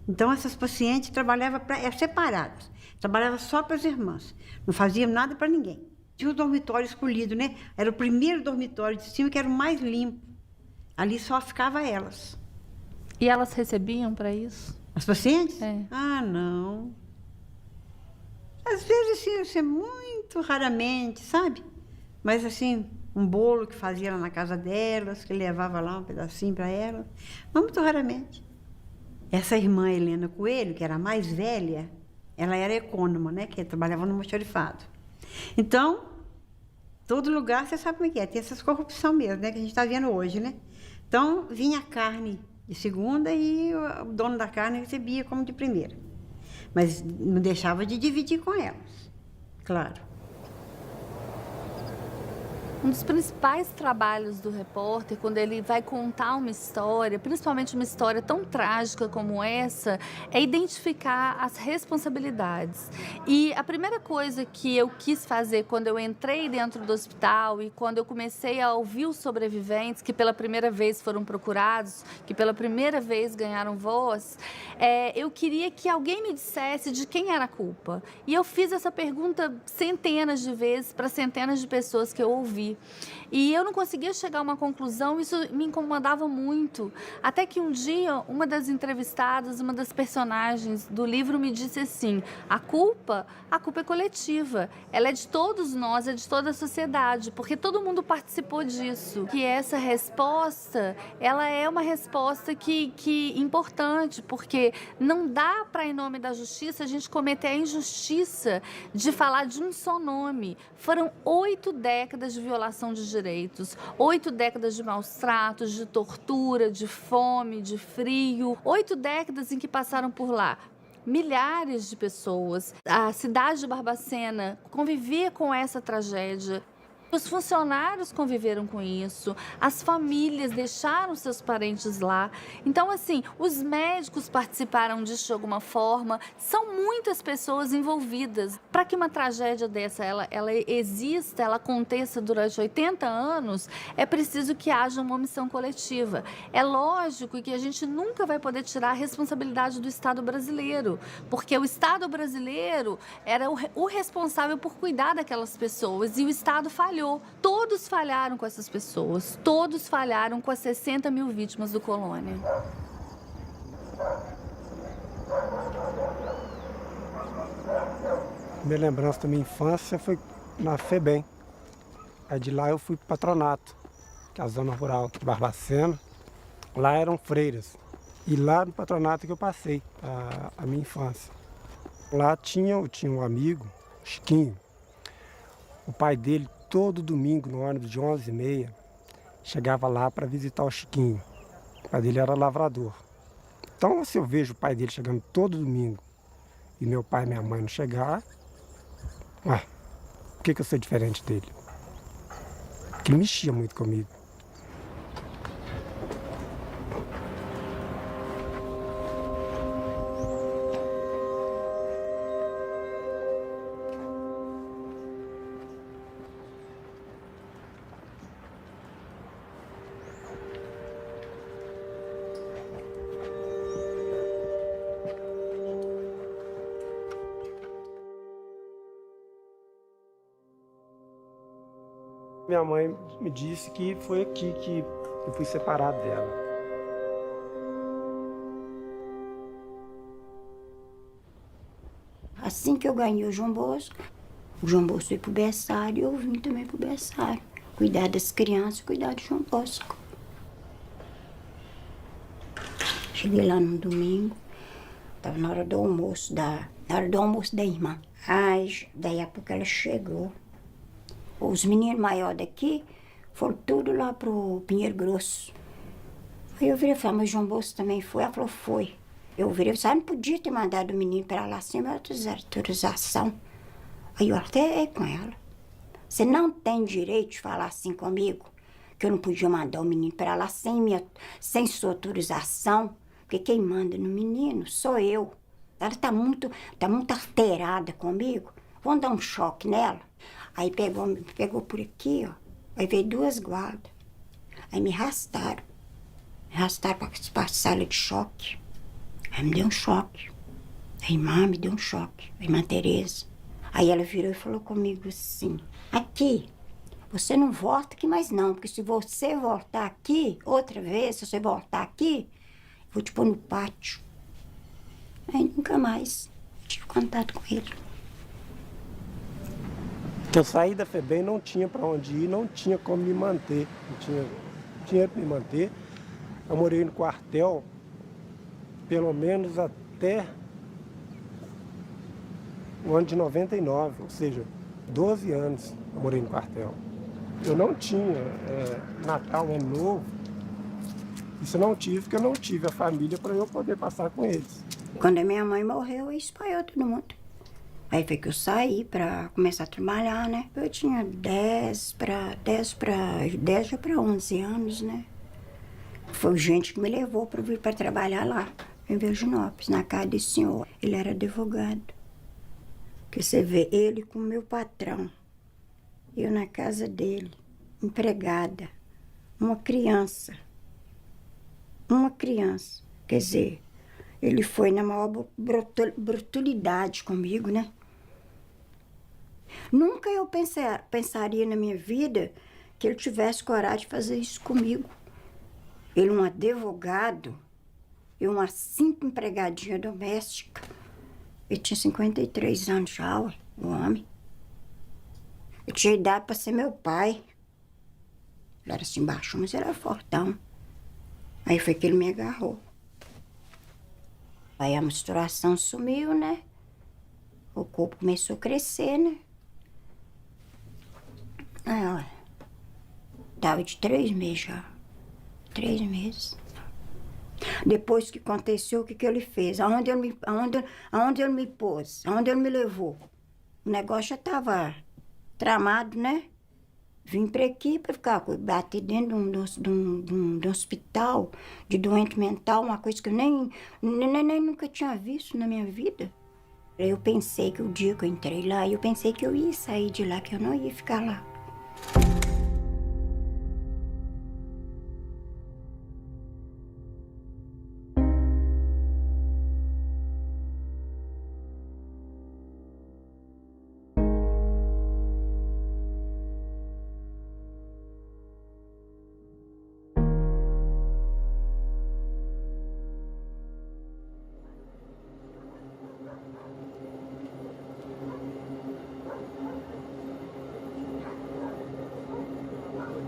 Então essas pacientes trabalhavam separadas. Trabalhavam só para as irmãs. Não faziam nada para ninguém. Tinha o dormitório escolhido, né? Era o primeiro dormitório de cima, que era o mais limpo. Ali só ficava elas. E elas recebiam para isso? As pacientes? É. Ah, não. Às vezes, assim, muito raramente, sabe? Mas, assim, um bolo que fazia lá na casa delas, que levava lá um pedacinho para elas. Mas muito raramente. Essa irmã Helena Coelho, que era a mais velha, ela era econômica, né? Que trabalhava no almoxarifado. Então, todo lugar, você sabe como é que é. Tem essas corrupção mesmo, né? Que a gente está vendo hoje, né? Então, vinha a carne de segunda e o dono da carne recebia como de primeira. Mas não deixava de dividir com elas, claro. Um dos principais trabalhos do repórter, quando ele vai contar uma história, principalmente uma história tão trágica como essa, é identificar as responsabilidades. E a primeira coisa que eu quis fazer quando eu entrei dentro do hospital e quando eu comecei a ouvir os sobreviventes, que pela primeira vez foram procurados, que pela primeira vez ganharam voz, eu queria que alguém me dissesse de quem era a culpa. E eu fiz essa pergunta centenas de vezes para centenas de pessoas que eu ouvi. E eu não conseguia chegar a uma conclusão, isso me incomodava muito. Até que um dia, uma das entrevistadas, uma das personagens do livro me disse assim: a culpa é coletiva, ela é de todos nós, é de toda a sociedade, porque todo mundo participou disso. Que essa resposta, ela é uma resposta que importante, porque não dá para, em nome da justiça, a gente cometer a injustiça de falar de um só nome. Foram 8 décadas de violação de direitos, 8 décadas de maus tratos, de tortura, de fome, de frio, 8 décadas em que passaram por lá milhares de pessoas. A cidade de Barbacena convivia com essa tragédia. Os funcionários conviveram com isso, as famílias deixaram seus parentes lá. Então, assim, os médicos participaram disso de alguma forma. São muitas pessoas envolvidas. Para que uma tragédia dessa ela exista, ela aconteça durante 80 anos, é preciso que haja uma omissão coletiva. É lógico que a gente nunca vai poder tirar a responsabilidade do Estado brasileiro, porque o Estado brasileiro era o responsável por cuidar daquelas pessoas e o Estado falhou. Todos falharam com essas pessoas, todos falharam com as 60 mil vítimas do Colônia. Minha lembrança da minha infância foi na FEBEM. Aí de lá eu fui para o patronato, que é a zona rural de Barbacena. Lá eram freiras. E lá no patronato que eu passei a minha infância. Lá eu tinha um amigo, Chiquinho. O pai dele, todo domingo, no ônibus de 11h30, chegava lá para visitar o Chiquinho. O pai dele era lavrador. Então, se eu vejo o pai dele chegando todo domingo e meu pai e minha mãe não chegar, por que eu sou diferente dele? Porque ele mexia muito comigo. Minha mãe me disse que foi aqui que eu fui separado dela. Assim que eu ganhei o João Bosco foi pro berçário e eu vim também pro berçário. Cuidar das crianças, cuidar do João Bosco. Cheguei lá no domingo, tava na hora do almoço da irmã. Aí, daí a pouco ela chegou. Os meninos maiores daqui foram tudo lá pro Pinheiro Grosso. Aí eu virei e falei, mas o João Bosco também foi? Ela falou, foi. Eu virei e falei, não podia ter mandado o menino para lá sem autorização. Aí eu até com ela. Você não tem direito de falar assim comigo, que eu não podia mandar o menino para lá sem sua autorização, porque quem manda no menino sou eu. Ela tá muito alterada comigo. Vamos dar um choque nela. Aí pegou por aqui, ó. Aí veio 2 guardas. Aí me arrastaram. Me arrastaram para a sala de choque. Aí me deu um choque. A irmã me deu um choque. A irmã Tereza. Aí ela virou e falou comigo assim, aqui, você não volta aqui mais não, porque se você voltar aqui, outra vez, se você voltar aqui, eu vou te pôr no pátio. Aí nunca mais tive contato com ele. Eu saí da FEBEM, não tinha para onde ir, não tinha como me manter, não tinha dinheiro para me manter. Eu morei no quartel, pelo menos até o ano de 99, ou seja, 12 anos eu morei no quartel. Eu não tinha Natal, Ano Novo, isso eu não tive, porque eu não tive a família para eu poder passar com eles. Quando a minha mãe morreu, espalhou todo mundo. Aí foi que eu saí para começar a trabalhar, né? Eu tinha 10 já para 11 anos, né? Foi gente que me levou para vir para trabalhar lá, em Virginópolis, na casa desse senhor. Ele era advogado. Que você vê ele com o meu patrão, eu na casa dele, empregada, uma criança. Quer dizer, ele foi na maior brutalidade comigo, né? Nunca eu pensaria na minha vida que ele tivesse coragem de fazer isso comigo. Ele, um advogado, eu, uma simples empregadinha doméstica. Ele tinha 53 anos já, o homem. Eu tinha idade para ser meu pai. Ele era assim baixo, mas ele era fortão. Aí foi que ele me agarrou. Aí a menstruação sumiu, né? O corpo começou a crescer, né? Aí, olha, tava de 3 meses já. 3 meses. Depois que aconteceu, o que ele fez? Aonde ele me pôs? Aonde ele me levou? O negócio já estava tramado, né? Vim para aqui para ficar bater dentro de um hospital de doente mental, uma coisa que eu nem nunca tinha visto na minha vida. Eu pensei que o dia que eu entrei lá, eu pensei que eu ia sair de lá, que eu não ia ficar lá.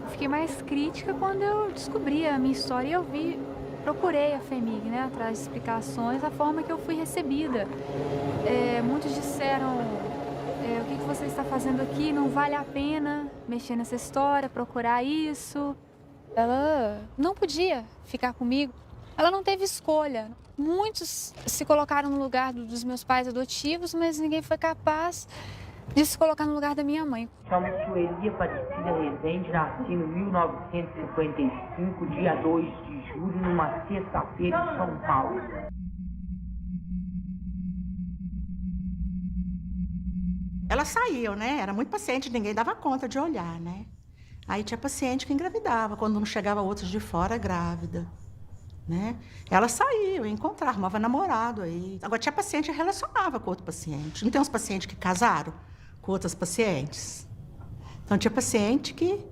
Fiquei mais crítica quando eu descobri a minha história e procurei a FEMIG, né, atrás de explicações, a forma que eu fui recebida. Muitos disseram, o que você está fazendo aqui, não vale a pena mexer nessa história, procurar isso. Ela não podia ficar comigo, ela não teve escolha. Muitos se colocaram no lugar dos meus pais adotivos, mas ninguém foi capaz de se colocar no lugar da minha mãe. Chamo Sueli Aparecida Rezende, nasci em 1955, dia 2 de julho, numa sexta-feira em São Paulo. Elas saíam, né? Era muito paciente, ninguém dava conta de olhar, né? Aí tinha paciente que engravidava, quando não chegava outros de fora grávida, né? Elas saíam, encontravam, arrumava namorado aí. Agora tinha paciente que relacionava com outro paciente. Não tem uns pacientes que casaram com outras pacientes? Então tinha paciente que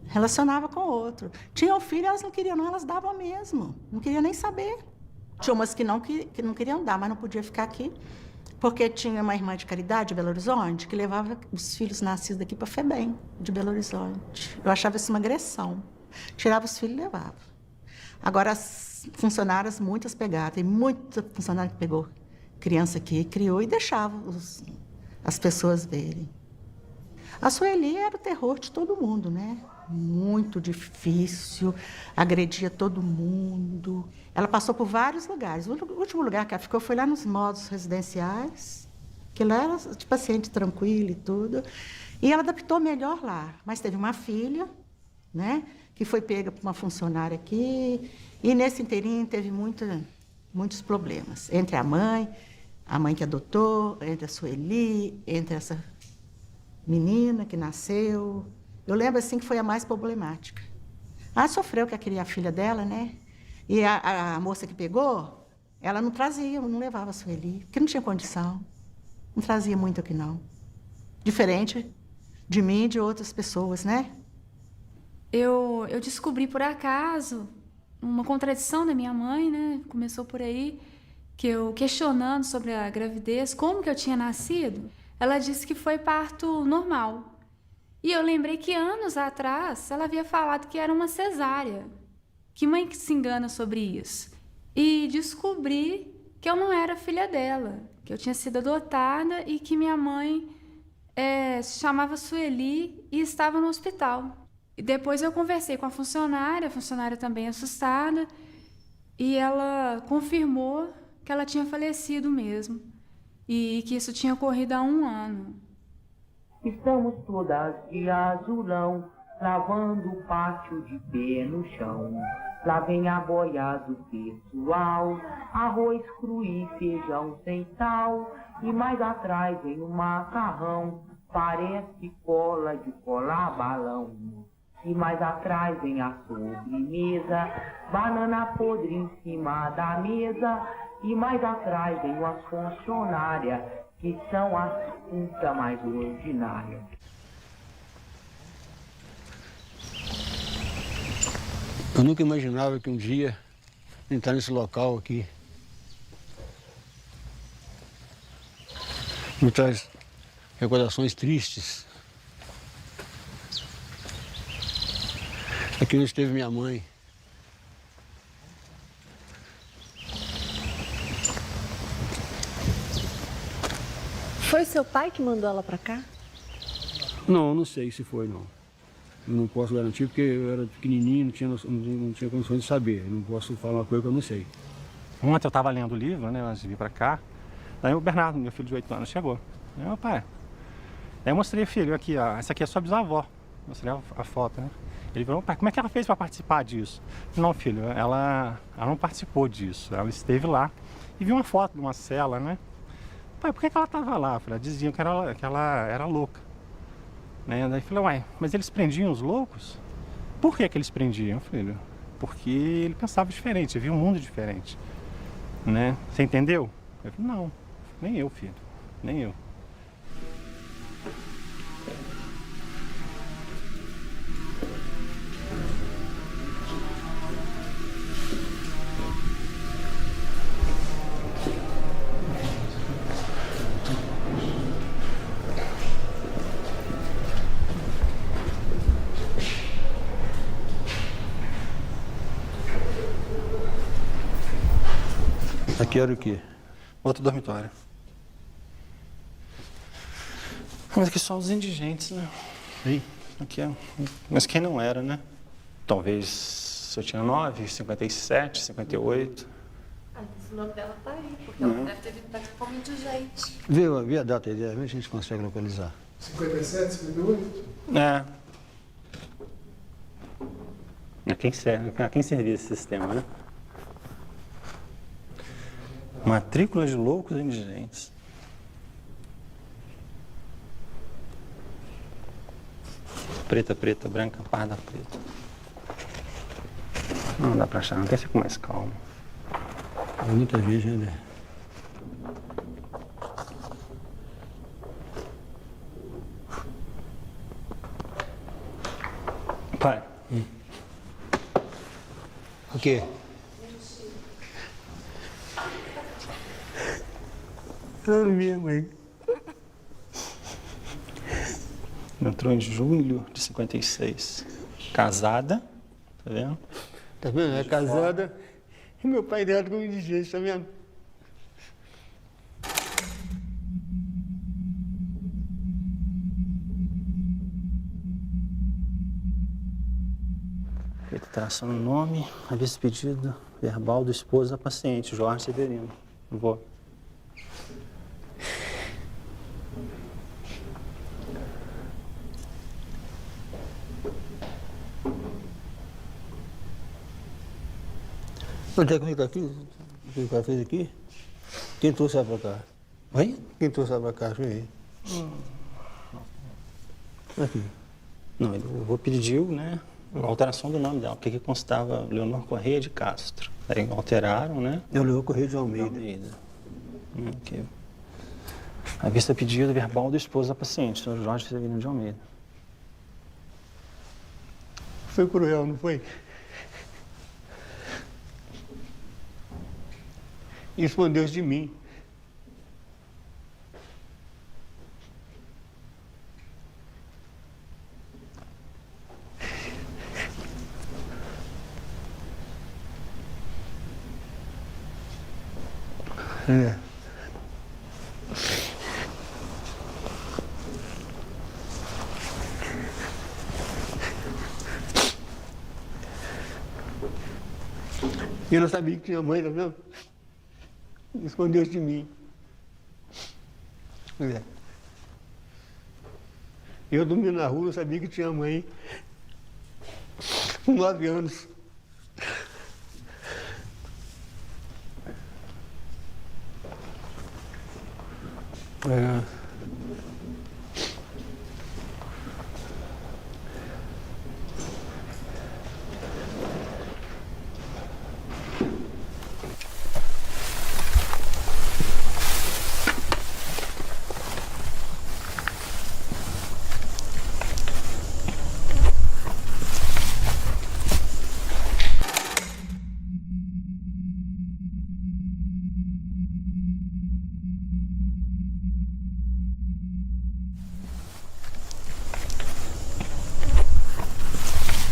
Relacionava com outro. Tinham filho, elas não queriam, não, elas davam mesmo. Não queriam nem saber. Tinha umas que não queriam dar, mas não podia ficar aqui. Porque tinha uma irmã de caridade de Belo Horizonte que levava os filhos nascidos daqui para FEBEM, de Belo Horizonte. Eu achava isso uma agressão. Tirava os filhos e levava. Agora, as funcionárias, muitas pegaram. Tem muita funcionária que pegou criança aqui, criou e deixava as pessoas verem. A Sueli era o terror de todo mundo, né? Muito difícil, agredia todo mundo. Ela passou por vários lugares. O último lugar que ela ficou foi lá nos modos residenciais, que lá era de paciente tranquilo e tudo. E ela adaptou melhor lá. Mas teve uma filha, né, que foi pega por uma funcionária aqui. E nesse inteirinho teve muitos problemas. Entre a mãe que adotou, entre a Sueli, entre essa menina que nasceu. Eu lembro, assim, que foi a mais problemática. Ela sofreu que queria a filha dela, né? E a moça que pegou, ela não trazia, não levava a Sueli, porque não tinha condição. Não trazia muito aqui, não. Diferente de mim e de outras pessoas, né? Eu descobri, por acaso, uma contradição da minha mãe, né? Começou por aí, que eu questionando sobre a gravidez, como que eu tinha nascido, ela disse que foi parto normal. E eu lembrei que anos atrás ela havia falado que era uma cesárea. Que mãe que se engana sobre isso? E descobri que eu não era filha dela, que eu tinha sido adotada e que minha mãe se chamava Sueli e estava no hospital. E depois eu conversei com a funcionária também assustada, e ela confirmou que ela tinha falecido mesmo e que isso tinha ocorrido há 1 ano. Estamos todas de azulão, lavando o pátio de pé no chão. Lá vem a boia do pessoal, arroz cru e feijão sem sal. E mais atrás vem o macarrão, parece cola de colar balão. E mais atrás vem a sobremesa, banana podre em cima da mesa. E mais atrás vem as funcionárias, que são as putas mais ordinárias. Eu nunca imaginava que um dia entrar nesse local aqui me traz recordações tristes. Aqui onde esteve minha mãe. Foi seu pai que mandou ela pra cá? Não sei se foi, não. Eu não posso garantir porque eu era pequenininho, não tinha condições de saber. Eu não posso falar uma coisa que eu não sei. Ontem eu estava lendo o livro, né, antes de vir para cá. Daí o Bernardo, meu filho de 8 anos, chegou. Aí, meu pai. Daí eu mostrei, filho, aqui, ó, essa aqui é sua bisavó. Mostrei a foto, né? Ele falou, pai, como é que ela fez para participar disso? Não, filho, ela não participou disso. Ela esteve lá e viu uma foto de uma cela, né? Pai, por que ela estava lá? Falei, diziam que ela era louca. Né? Daí eu falei, uai, mas eles prendiam os loucos? Por que eles prendiam, filho? Porque ele pensava diferente, via um mundo diferente. Né? Você entendeu? Eu falei, não, nem eu, filho, nem eu. Aqui era o quê? Outro dormitório. Mas aqui só os indigentes, né? Sim. Aqui é... Mas quem não era, né? Talvez eu tinha 9, 57, 58. O nome dela tá aí, porque ela deve ter vindo daqui com muita gente. Vê a data aí, a gente consegue localizar. 57, 58? É. A quem servia esse sistema, né? Matrícula de loucos e indigentes. Preta, preta, branca, parda, preta. Não dá pra achar, não. Tem que ser com mais calma. É muita gente, né? Pai. O quê? Não, minha mãe. Entrou em julho de 56. Casada, tá vendo? Tá vendo? É casada. E meu pai dela com indigente, tá vendo? Retratação no nome, aviso pedido verbal do esposo da paciente, Jorge Severino. Vou. Onde é que fica aqui? O que o cara fez aqui? Quem trouxe ela pra cá? Oi? Quem trouxe ela pra cá? Deixa eu ver. Aqui. Não, eu vou pedir, né, a alteração do nome dela, porque aqui constava Leonor Correia de Castro. Aí alteraram, né? É o Leonor Correia de Almeida. Aqui. A vista pedido verbal do esposo da paciente, Sr. Jorge Severino de Almeida. Foi cruel, não foi? Escondeu-se de mim. É. Eu não sabia que tinha mãe, tá vendo? Escondeu-se de mim. É. Eu dormi na rua, não sabia que tinha mãe. Com 9 anos. É.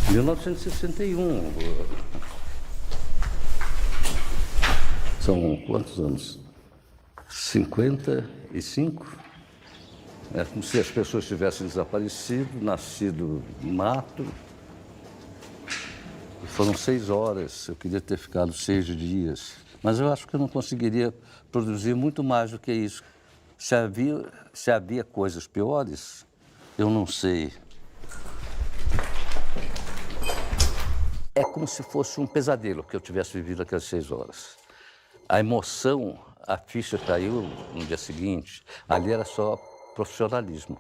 Em 1961, são quantos anos? 55? É como se as pessoas tivessem desaparecido, nascido no mato. Foram 6 horas, eu queria ter ficado 6 dias. Mas eu acho que eu não conseguiria produzir muito mais do que isso. Se havia coisas piores, eu não sei. É como se fosse um pesadelo que eu tivesse vivido aquelas 6 horas. A emoção, a ficha caiu no dia seguinte, ali era só profissionalismo.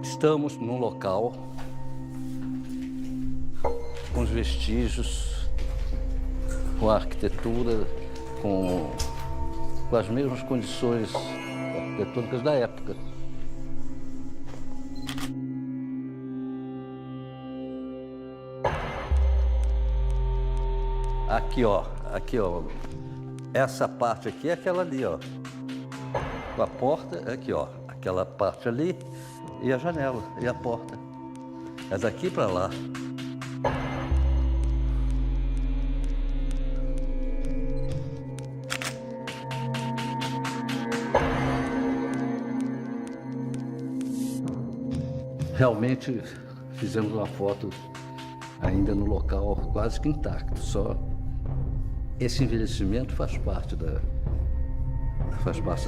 Estamos num local com os vestígios, com a arquitetura, com as mesmas condições arquitetônicas da época. Aqui, ó. Essa parte aqui é aquela ali, ó. A porta, aqui, ó. Aquela parte ali. E a janela, e a porta. É daqui para lá. Realmente fizemos uma foto ainda no local quase que intacto. Só esse envelhecimento faz parte da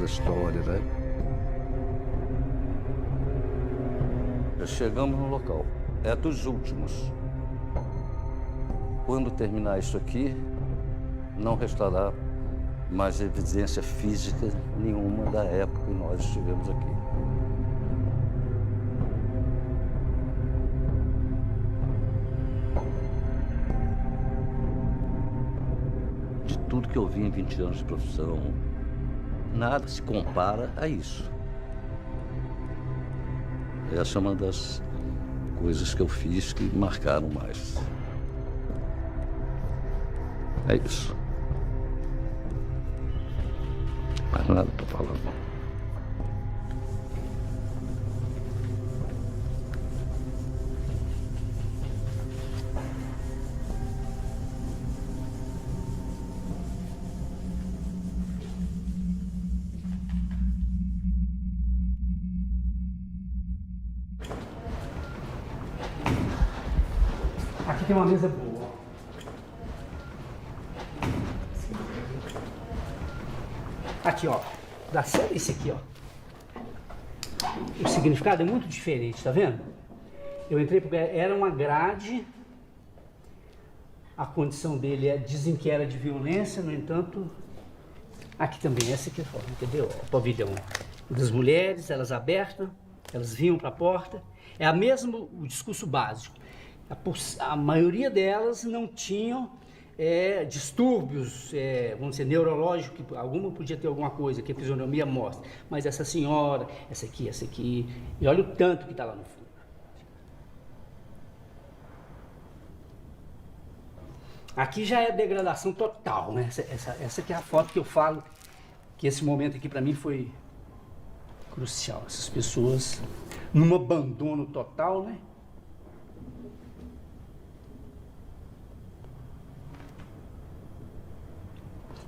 história, né? Chegamos no local. É dos últimos. Quando terminar isso aqui, não restará mais evidência física nenhuma da época que nós estivemos aqui. De tudo que eu vi em 20 anos de profissão, nada se compara a isso. Essa é uma das coisas que eu fiz que marcaram mais. É isso. Mais nada para falar. Aqui tem uma mesa boa. Aqui, ó. Da série esse aqui, ó. O significado é muito diferente, tá vendo? Eu entrei porque era uma grade. A condição dele dizem que era de violência, no entanto, aqui também, essa aqui é forma, entendeu? O pavilhão das mulheres, elas abertas, elas vinham para a porta. É o discurso básico. A maioria delas não tinham distúrbios, vamos dizer, neurológicos, alguma podia ter alguma coisa que a fisionomia mostra, mas essa senhora, essa aqui, e olha o tanto que está lá no fundo. Aqui já é degradação total, né? Essa que é a foto que eu falo, que esse momento aqui para mim foi crucial. Essas pessoas num abandono total, né?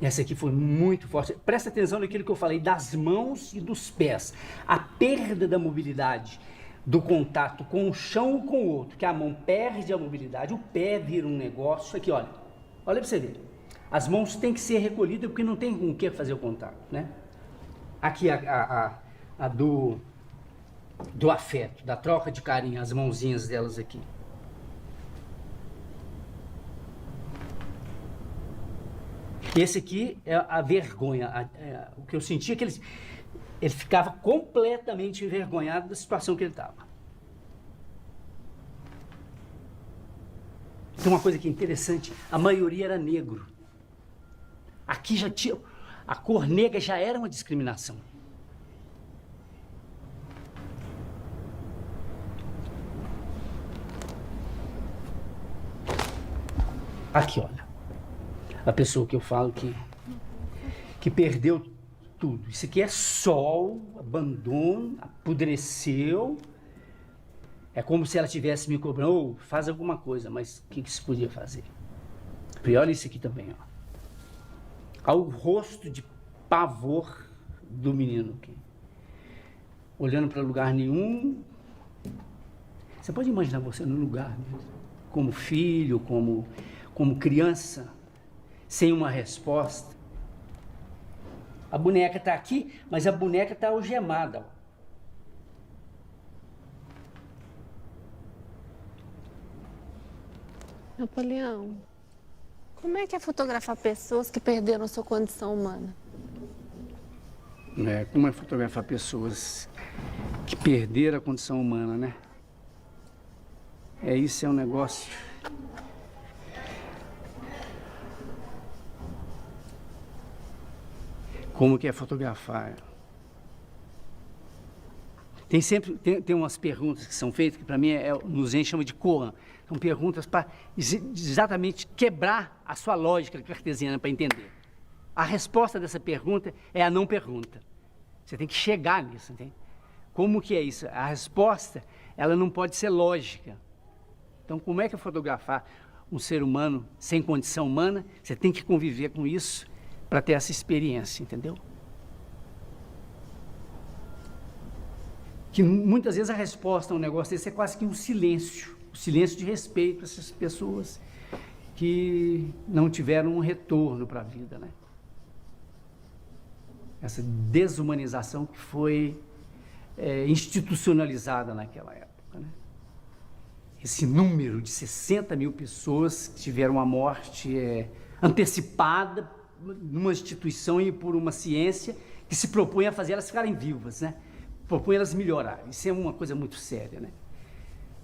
Essa aqui foi muito forte. Presta atenção naquilo que eu falei das mãos e dos pés. A perda da mobilidade, do contato com o chão ou com o outro, que a mão perde a mobilidade, o pé vira um negócio. Aqui, olha. Olha para você ver. As mãos têm que ser recolhidas porque não tem com o que fazer o contato, né? Aqui a do afeto, da troca de carinho, as mãozinhas delas aqui. Esse aqui é a vergonha. O que eu senti é que ele ficava completamente envergonhado da situação que ele estava. Tem uma coisa que é interessante, a maioria era negro. Aqui já tinha... A cor negra já era uma discriminação. Aqui, olha. A pessoa que eu falo que perdeu tudo. Isso aqui é sol, abandono, apodreceu. É como se ela tivesse me cobrando, faz alguma coisa, mas o que se podia fazer? E olha isso aqui também, ó. Ao rosto de pavor do menino aqui. Olhando para lugar nenhum. Você pode imaginar você no lugar, né? Como filho, como criança, sem uma resposta. A boneca está aqui, mas a boneca está algemada. Napoleão, como é que é fotografar pessoas que perderam sua condição humana? Como é fotografar pessoas que perderam a condição humana, né? Isso é um negócio... Como que é fotografar? Tem umas perguntas que são feitas, que para mim nos chama de koan. São perguntas para exatamente quebrar a sua lógica cartesiana para entender. A resposta dessa pergunta é a não pergunta. Você tem que chegar nisso, entende? Como que é isso? A resposta, ela não pode ser lógica. Então, como é que é fotografar um ser humano sem condição humana? Você tem que conviver com isso para ter essa experiência, entendeu? Que muitas vezes a resposta a um negócio desse é quase que um silêncio de respeito para essas pessoas que não tiveram um retorno para a vida, né? Essa desumanização que foi institucionalizada naquela época, né? esse número de 60 mil pessoas que tiveram a morte antecipada numa instituição e por uma ciência que se propõe a fazer elas ficarem vivas, né? Propõe elas melhorarem. Isso é uma coisa muito séria, né?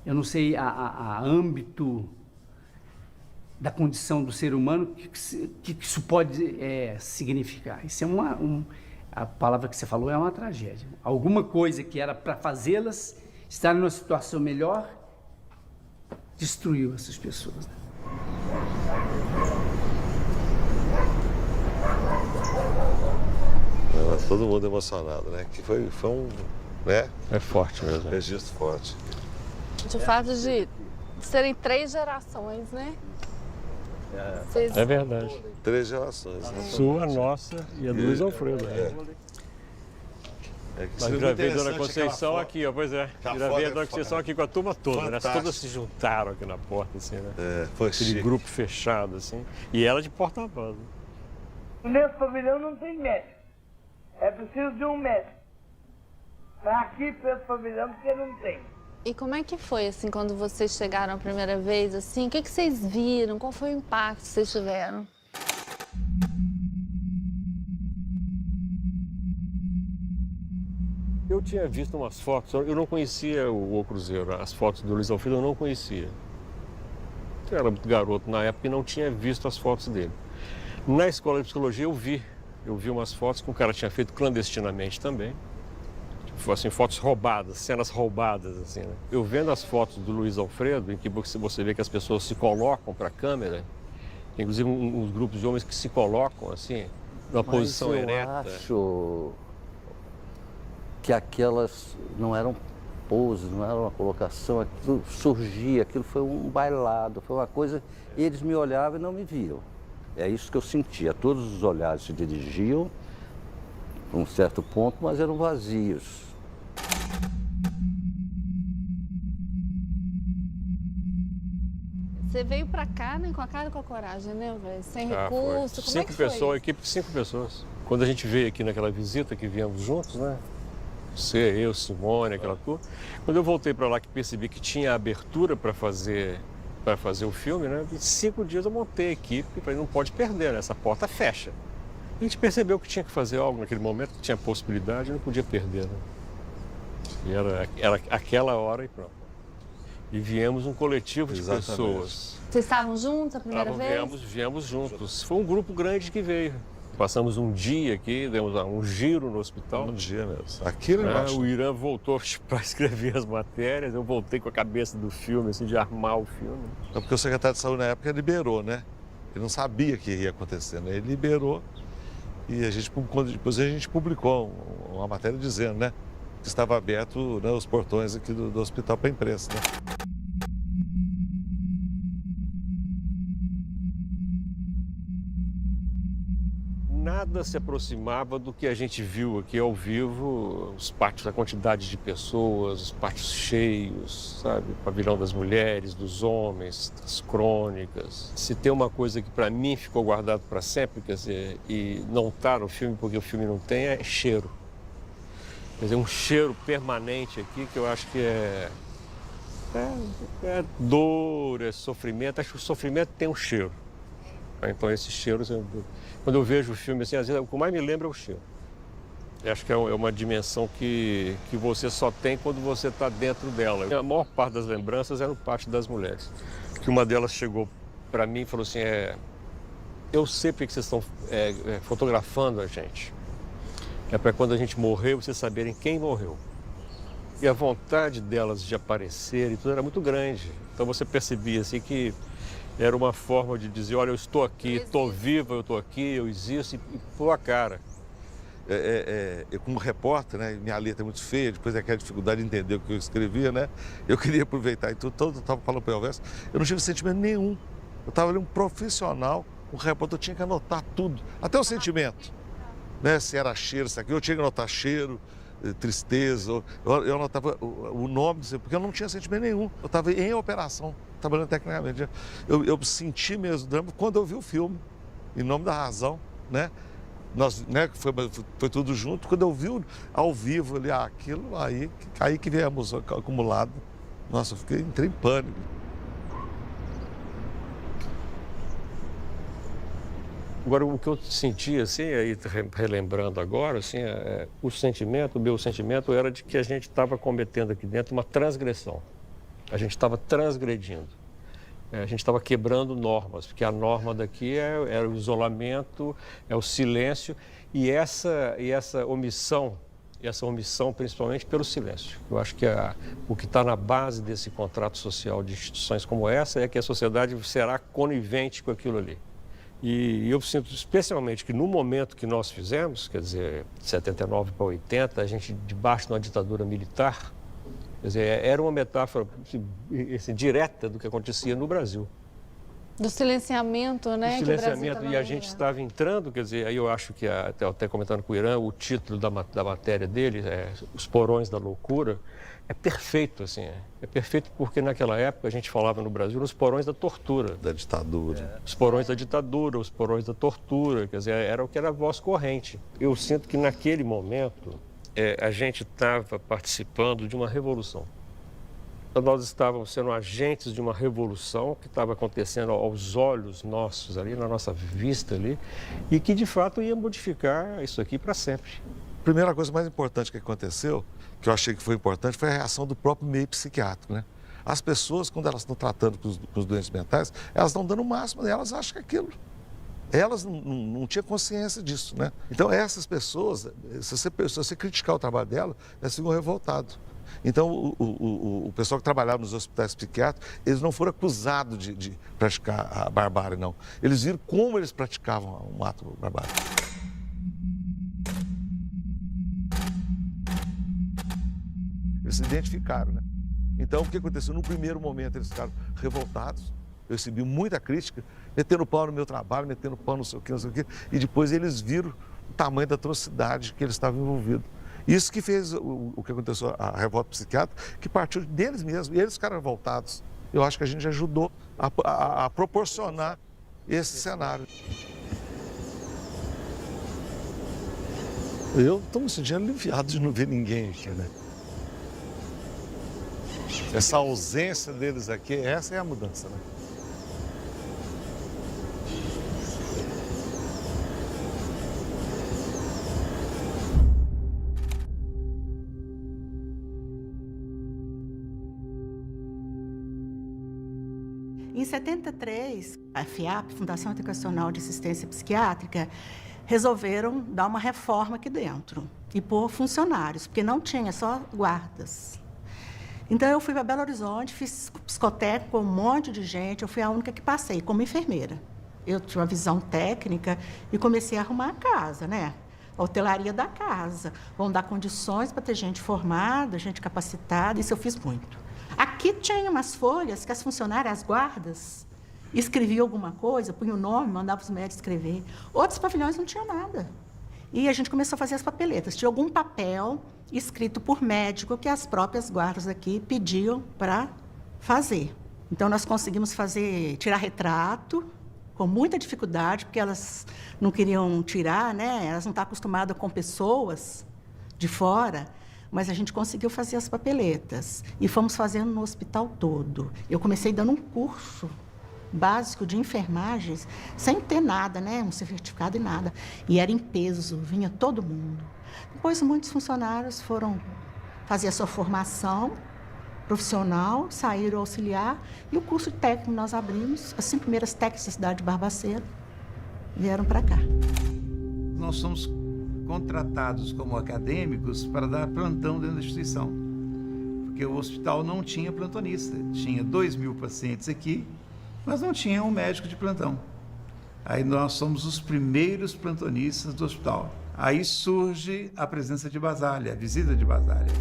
Eu não sei a âmbito da condição do ser humano que isso pode significar. Isso é a palavra que você falou é uma tragédia. Alguma coisa que era para fazê-las estarem numa situação melhor destruiu essas pessoas, né? Todo mundo emocionado, né? Que foi um, né? É forte mesmo. Registro forte. De fato de serem 3 gerações, né? Vocês... É verdade. 3 gerações. Né? Sua, nossa e a do Luiz Alfredo. Mas gravei Dona Conceição aqui, ó, pois é. Gravei a Dona Conceição aqui com a turma toda, né? Todas se juntaram aqui na porta, assim, né? Foi aquele chique. grupo fechado, assim. E ela de porta-voz. Nesse pavilhão não tem médico. É preciso de um médico. Mas aqui para esse pavilhão porque não tem. E como é que foi, assim, quando vocês chegaram a primeira vez, assim? O que vocês viram? Qual foi o impacto que vocês tiveram? Eu tinha visto umas fotos, eu não conhecia o Cruzeiro, as fotos do Luiz Alfredo eu não conhecia. Eu era muito garoto na época e não tinha visto as fotos dele. Na escola de psicologia eu vi umas fotos que o cara tinha feito clandestinamente também. Tipo, assim, fotos roubadas, cenas roubadas, assim, né? Eu vendo as fotos do Luiz Alfredo, em que você vê que as pessoas se colocam para a câmera, inclusive uns grupos de homens que se colocam, assim, numa posição ereta. Eu acho que aquelas não eram poses, não era uma colocação, aquilo surgia, aquilo foi um bailado, foi uma coisa, e eles me olhavam e não me viam. É isso que eu sentia, todos os olhares se dirigiam a um certo ponto, mas eram vazios. Você veio pra cá, né, com a cara e com a coragem, né, velho? Sem recurso, como é que foi? 5 pessoas, equipe de 5 pessoas. Quando a gente veio aqui naquela visita que viemos juntos, né? Você, eu, Simone, aquela turma. Quando eu voltei para lá que percebi que tinha abertura para fazer o filme, né? Em 5 dias eu montei a equipe e falei, não pode perder, né? Essa porta fecha. A gente percebeu que tinha que fazer algo naquele momento, que tinha possibilidade, não podia perder, né? E era aquela hora e pronto. E viemos um coletivo de pessoas. Vocês estavam juntos a primeira vez? Viemos juntos. Foi um grupo grande que veio. Passamos um dia aqui, demos um giro no hospital. Um dia mesmo. Aqui no embaixo. O Irã voltou para escrever as matérias, eu voltei com a cabeça do filme, assim, de armar o filme. É porque o secretário de saúde na época liberou, né? Ele não sabia o que ia acontecer, né? Ele liberou e depois a gente publicou uma matéria dizendo, né? Que estava aberto, né, os portões aqui do hospital para a imprensa, né? Nada se aproximava do que a gente viu aqui ao vivo, os pátios, a quantidade de pessoas, os pátios cheios, sabe? O pavilhão das mulheres, dos homens, das crônicas. Se tem uma coisa que para mim ficou guardado para sempre, quer dizer, e não está no filme porque o filme não tem, é cheiro. Quer dizer, um cheiro permanente aqui que eu acho que é dor, é sofrimento. Acho que o sofrimento tem um cheiro. Então esses cheiros, quando eu vejo o filme, assim, às vezes o que mais me lembra é o cheiro. Eu acho que é uma dimensão que você só tem quando você está dentro dela. A maior parte das lembranças era no pátio das mulheres. Que uma delas chegou para mim e falou assim, eu sei porque vocês estão fotografando a gente. É para quando a gente morrer, vocês saberem quem morreu. E a vontade delas de aparecer e tudo era muito grande. Então você percebia assim que era uma forma de dizer, olha, eu estou aqui, estou viva, eu estou aqui, eu existo, e pôr a cara. Eu como repórter, né, minha letra é muito feia, depois daquela dificuldade de entender o que eu escrevia, né, eu queria aproveitar e tudo, eu estava falando para o Elvésio, eu não tive sentimento nenhum. Eu estava ali um profissional, um repórter, eu tinha que anotar tudo, até o sentimento, né, se era cheiro, se aquilo, eu tinha que anotar cheiro, tristeza, eu anotava o nome, porque eu não tinha sentimento nenhum, eu estava em operação, trabalhando tecnicamente. Eu senti mesmo drama quando eu vi o filme, Em Nome da Razão, né? Nós, né, foi tudo junto, quando eu vi ao vivo ali, aquilo, aí que viemos acumulado, nossa, entrei em pânico. Agora, o que eu senti, assim, aí relembrando agora, assim, o meu sentimento era de que a gente estava cometendo aqui dentro uma transgressão. A gente estava transgredindo. A gente estava quebrando normas, porque a norma daqui é o isolamento, é o silêncio e essa omissão principalmente pelo silêncio. Eu acho que o que está na base desse contrato social de instituições como essa é que a sociedade será conivente com aquilo ali. E eu sinto especialmente que no momento que nós fizemos, quer dizer, de 79 para 80, a gente debaixo de uma ditadura militar, quer dizer, era uma metáfora assim, direta do que acontecia no Brasil. Do silenciamento, né? Do silenciamento, e a gente estava entrando, quer dizer, aí eu acho que, até comentando com o Irã, o título da matéria dele, Os Porões da Loucura, é perfeito, assim. É perfeito porque naquela época a gente falava no Brasil nos porões da tortura. Da ditadura. Os porões da ditadura, os porões da tortura, quer dizer, era o que era a voz corrente. Eu sinto que naquele momento a gente estava participando de uma revolução. Nós estávamos sendo agentes de uma revolução que estava acontecendo aos olhos nossos ali, na nossa vista ali, e que de fato ia modificar isso aqui para sempre. A primeira coisa mais importante que aconteceu, que eu achei que foi importante, foi a reação do próprio meio psiquiátrico, né? As pessoas, quando elas estão tratando com os doentes mentais, elas estão dando o máximo, elas acham que é aquilo. Elas não tinham consciência disso, né? Então, essas pessoas, se você criticar o trabalho delas, elas ficam revoltadas. Então, o pessoal que trabalhava nos hospitais psiquiátricos, eles não foram acusados de praticar a barbárie, não. Eles viram como eles praticavam um ato barbário. Eles se identificaram, né? Então, o que aconteceu? No primeiro momento, eles ficaram revoltados. Eu recebi muita crítica, metendo pau no meu trabalho, metendo pau não sei o quê. E depois eles viram o tamanho da atrocidade que eles estavam envolvidos. Isso que fez o que aconteceu, a revolta psiquiátrica, que partiu deles mesmos, e eles ficaram revoltados. Eu acho que a gente ajudou a proporcionar esse cenário. Eu estou me sentindo aliviado de não ver ninguém aqui, né? Essa ausência deles aqui, essa é a mudança, né? Em 73, a FIAP, Fundação Educacional de Assistência Psiquiátrica, resolveram dar uma reforma aqui dentro e pôr funcionários, porque não tinha, só guardas. Então, eu fui para Belo Horizonte, fiz psicotécnico com um monte de gente, eu fui a única que passei, como enfermeira. Eu tinha uma visão técnica e comecei a arrumar a casa, né? A hotelaria da casa. Vão dar condições para ter gente formada, gente capacitada, isso eu fiz muito. Aqui tinha umas folhas que as funcionárias, as guardas, escreviam alguma coisa, punham o nome, mandavam os médicos escrever. Outros pavilhões não tinham nada. E a gente começou a fazer as papeletas. Tinha algum papel escrito por médico que as próprias guardas aqui pediam para fazer. Então, nós conseguimos tirar retrato, com muita dificuldade, porque elas não queriam tirar, né? Elas não estão acostumadas com pessoas de fora. Mas a gente conseguiu fazer as papeletas e fomos fazendo no hospital todo. Eu comecei dando um curso básico de enfermagem, sem ter nada, né? Um certificado e nada. E era em peso, vinha todo mundo. Depois, muitos funcionários foram fazer a sua formação profissional, saíram auxiliar, e o curso técnico nós abrimos, as 5 primeiras técnicas da cidade de Barbacena vieram para cá. Nós somos contratados como acadêmicos para dar plantão dentro da instituição, porque o hospital não tinha plantonista. Tinha 2.000 pacientes aqui, mas não tinha um médico de plantão. Aí nós somos os primeiros plantonistas do hospital. Aí surge a presença de Basálea, a visita de Basálea.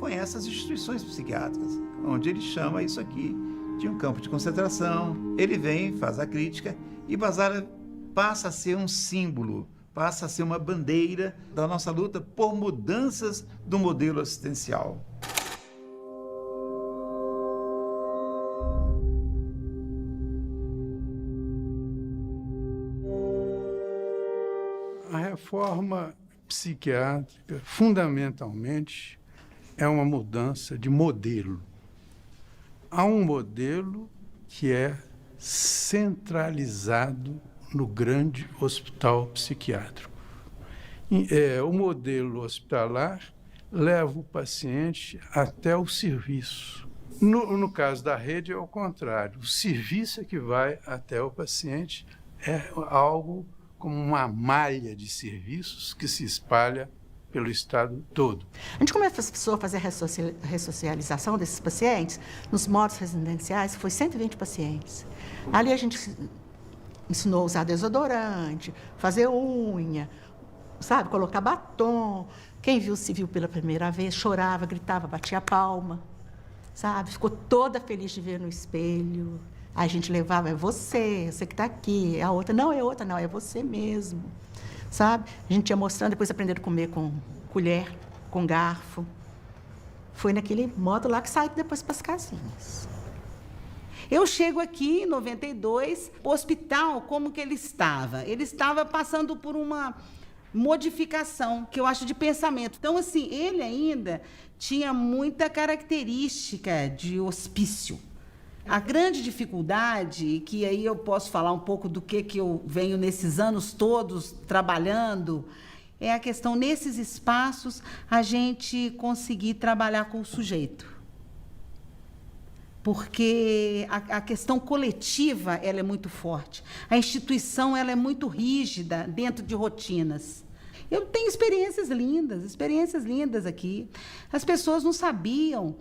Conhece as instituições psiquiátricas, onde ele chama isso aqui de um campo de concentração. Ele vem, faz a crítica e Basálea passa a ser um símbolo, passa a ser uma bandeira da nossa luta por mudanças do modelo assistencial. reforma psiquiátrica, fundamentalmente, é uma mudança de modelo. Há um modelo que é centralizado no grande hospital psiquiátrico. O modelo hospitalar leva o paciente até o serviço. No caso da rede é o contrário. O serviço é que vai até o paciente, é algo como uma malha de serviços que se espalha pelo estado todo. A gente começou a fazer a ressocialização desses pacientes nos módulos residenciais, foi 120 pacientes. Ali a gente ensinou a usar desodorante, fazer unha, sabe, colocar batom. Quem viu se viu pela primeira vez, chorava, gritava, batia a palma, sabe? Ficou toda feliz de ver no espelho. Aí a gente levava, é você que está aqui. A outra, não é outra, não, é você mesmo, sabe? A gente ia mostrando, depois aprenderam a comer com colher, com garfo. Foi naquele modo lá que saí depois para as casinhas. Eu chego aqui em 92, o hospital, como que ele estava? Ele estava passando por uma modificação, que eu acho de pensamento. Então, assim, ele ainda tinha muita característica de hospício. A grande dificuldade, que aí eu posso falar um pouco do que eu venho nesses anos todos trabalhando, é a questão, nesses espaços, a gente conseguir trabalhar com o sujeito. Porque a questão coletiva ela é muito forte. A instituição ela é muito rígida dentro de rotinas. Eu tenho experiências lindas aqui. As pessoas não sabiam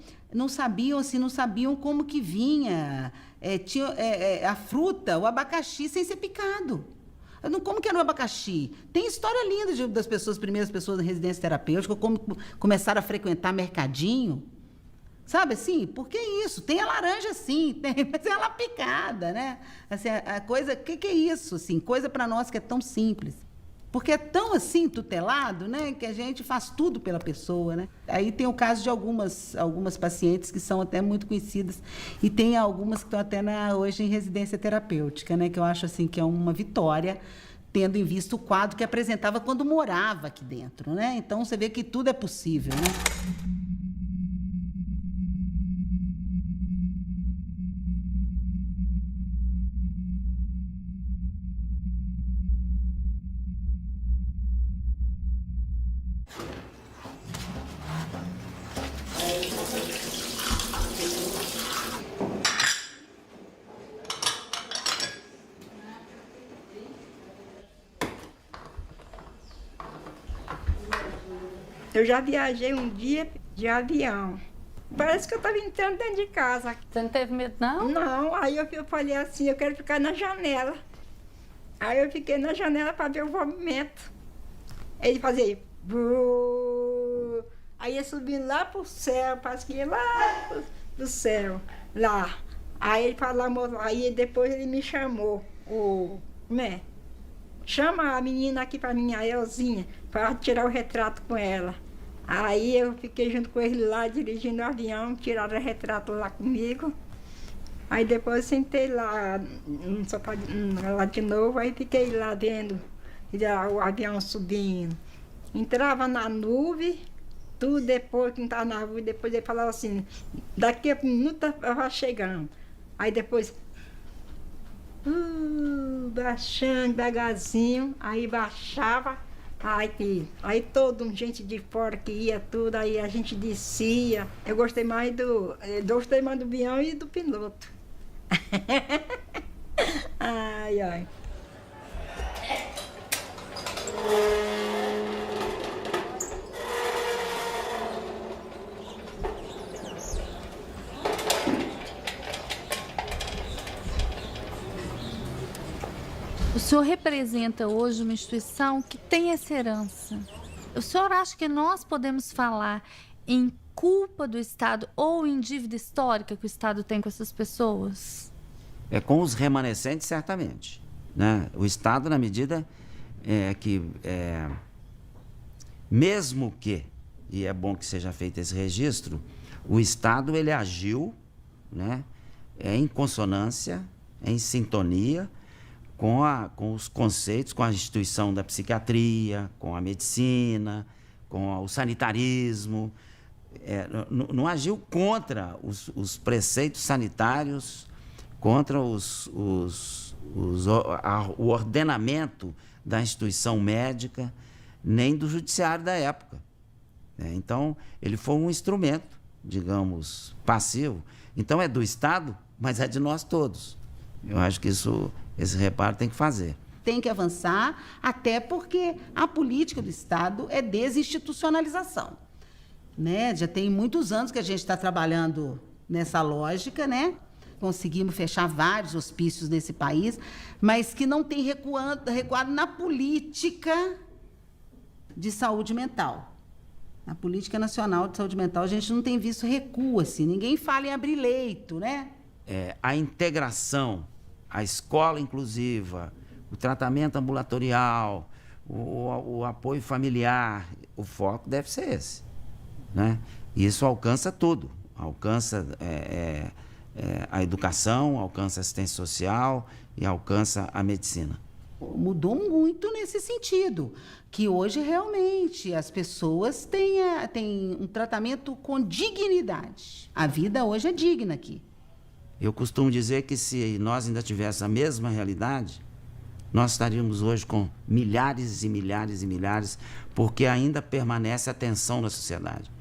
como que vinha a fruta, o abacaxi, sem ser picado. Como que era o abacaxi? Tem história linda das pessoas, primeiras pessoas na residência terapêutica, como começaram a frequentar mercadinho. Sabe assim? Por que isso? Tem a laranja sim, mas ela picada, né? Assim, a coisa, o que é isso? Assim, coisa para nós que é tão simples. Porque é tão assim tutelado, né, que a gente faz tudo pela pessoa, né? Aí tem o caso de algumas pacientes que são até muito conhecidas e tem algumas que estão até hoje em residência terapêutica, né, que eu acho assim que é uma vitória, tendo em vista o quadro que apresentava quando morava aqui dentro, né? Então você vê que tudo é possível, né? Eu já viajei um dia de avião. Parece que eu estava entrando dentro de casa. Você não teve medo, não? Não, aí eu falei assim, eu quero ficar na janela. Aí eu fiquei na janela para ver o movimento. Ele fazia... Buh. Aí ia subindo lá pro céu, parece que ia lá pro céu, lá. Aí ele falou, aí depois ele me chamou, né? Chama a menina aqui para mim, a Elzinha, para tirar o retrato com ela. Aí eu fiquei junto com ele lá, dirigindo o avião, tiraram o retrato lá comigo. Aí depois eu sentei lá, lá de novo, aí fiquei lá vendo o avião subindo. Entrava na nuvem, tudo depois que estava na nuvem, depois ele falava assim, daqui a um minuto vai chegando. Aí depois, baixando devagarzinho, aí baixava. Aí todo gente de fora que ia tudo, aí a gente descia. Eu gostei mais do avião e do piloto. Ai, ai. O senhor representa hoje uma instituição que tem essa herança. O senhor acha que nós podemos falar em culpa do Estado ou em dívida histórica que o Estado tem com essas pessoas? Com os remanescentes, certamente, né? O Estado, na medida que, mesmo que, e é bom que seja feito esse registro, o Estado ele agiu, né, em consonância, em sintonia, com os conceitos, com a instituição da psiquiatria, com a medicina, com o sanitarismo. Não agiu contra os preceitos sanitários, contra o ordenamento da instituição médica, nem do judiciário da época. Então, ele foi um instrumento, digamos, passivo. Então, é do Estado, mas é de nós todos. Eu acho que esse reparo tem que fazer. Tem que avançar, até porque a política do Estado é desinstitucionalização. Né? Já tem muitos anos que a gente está trabalhando nessa lógica, né? Conseguimos fechar vários hospícios nesse país, mas que não tem recuado na política de saúde mental. Na política nacional de saúde mental, a gente não tem visto recuo, assim. Ninguém fala em abrir leito, né? A integração, a escola inclusiva, o tratamento ambulatorial, o apoio familiar, o foco deve ser esse. Né? E isso alcança tudo, alcança a educação, alcança a assistência social e alcança a medicina. Mudou muito nesse sentido, que hoje realmente as pessoas têm um tratamento com dignidade. A vida hoje é digna aqui. Eu costumo dizer que se nós ainda tivéssemos a mesma realidade, nós estaríamos hoje com milhares e milhares e milhares, porque ainda permanece a tensão na sociedade.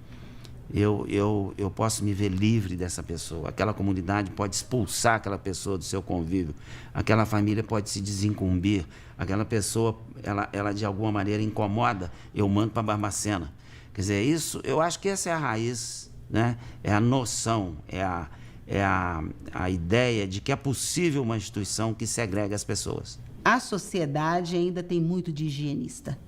Eu posso me ver livre dessa pessoa, aquela comunidade pode expulsar aquela pessoa do seu convívio, aquela família pode se desincumbir, aquela pessoa, ela de alguma maneira incomoda, eu mando para Barbacena. Quer dizer, isso, eu acho que essa é a raiz, né? É a noção, é a ideia de que é possível uma instituição que segrega as pessoas. A sociedade ainda tem muito de higienista.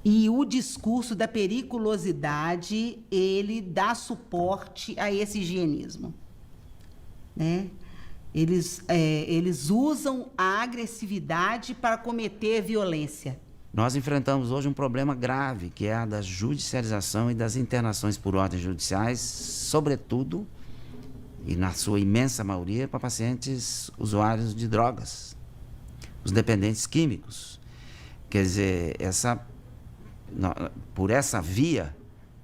E o discurso da periculosidade, ele dá suporte a esse higienismo. Né? Eles usam a agressividade para cometer violência. Nós enfrentamos hoje um problema grave, que é a da judicialização e das internações por ordens judiciais, sobretudo, e na sua imensa maioria, para pacientes usuários de drogas, os dependentes químicos. Quer dizer, por essa via,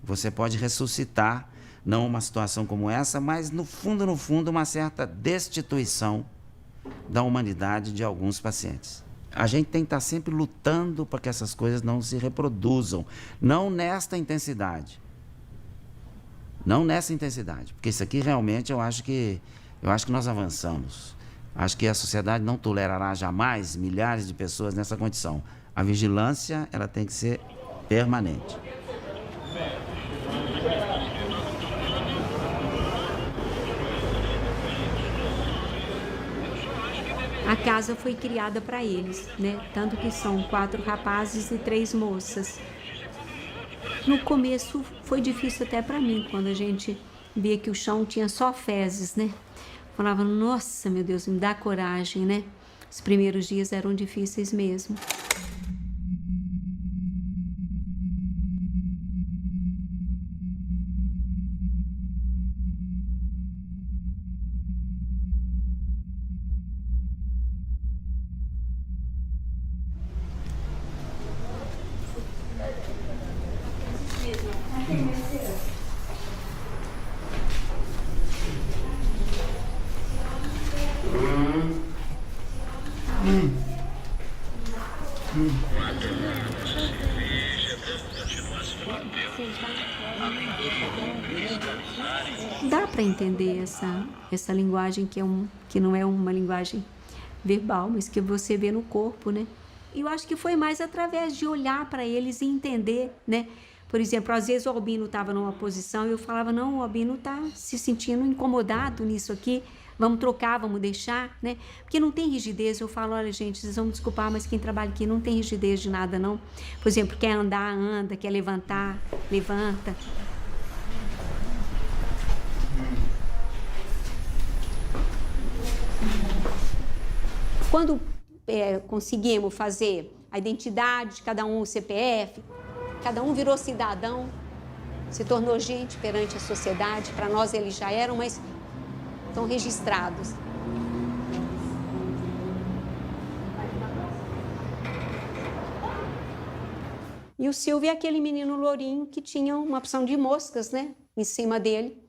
você pode ressuscitar, não uma situação como essa, mas no fundo, uma certa destituição da humanidade de alguns pacientes. A gente tem que estar sempre lutando para que essas coisas não se reproduzam, não nesta intensidade. Não nessa intensidade, porque isso aqui realmente eu acho que nós avançamos. Acho que a sociedade não tolerará jamais milhares de pessoas nessa condição. A vigilância, ela tem que ser permanente. A casa foi criada para eles, né? Tanto que são 4 rapazes e 3 moças. No começo foi difícil até para mim, quando a gente via que o chão tinha só fezes, né? Falava, nossa, meu Deus, me dá coragem, né? Os primeiros dias eram difíceis mesmo. Dá para entender essa linguagem que não é uma linguagem verbal, mas que você vê no corpo, né? E eu acho que foi mais através de olhar para eles e entender, né? Por exemplo, às vezes o Albino estava numa posição e eu falava, não, o Albino está se sentindo incomodado nisso aqui, vamos trocar, vamos deixar, né? Porque não tem rigidez. Eu falo, olha, gente, vocês vão me desculpar, mas quem trabalha aqui não tem rigidez de nada, não. Por exemplo, quer andar, anda, quer levantar, levanta. Quando conseguimos fazer a identidade de cada um, o CPF, cada um virou cidadão, se tornou gente perante a sociedade. Para nós eles já eram, mas estão registrados. E o Silvio é aquele menino lourinho que tinha uma opção de moscas, né, em cima dele.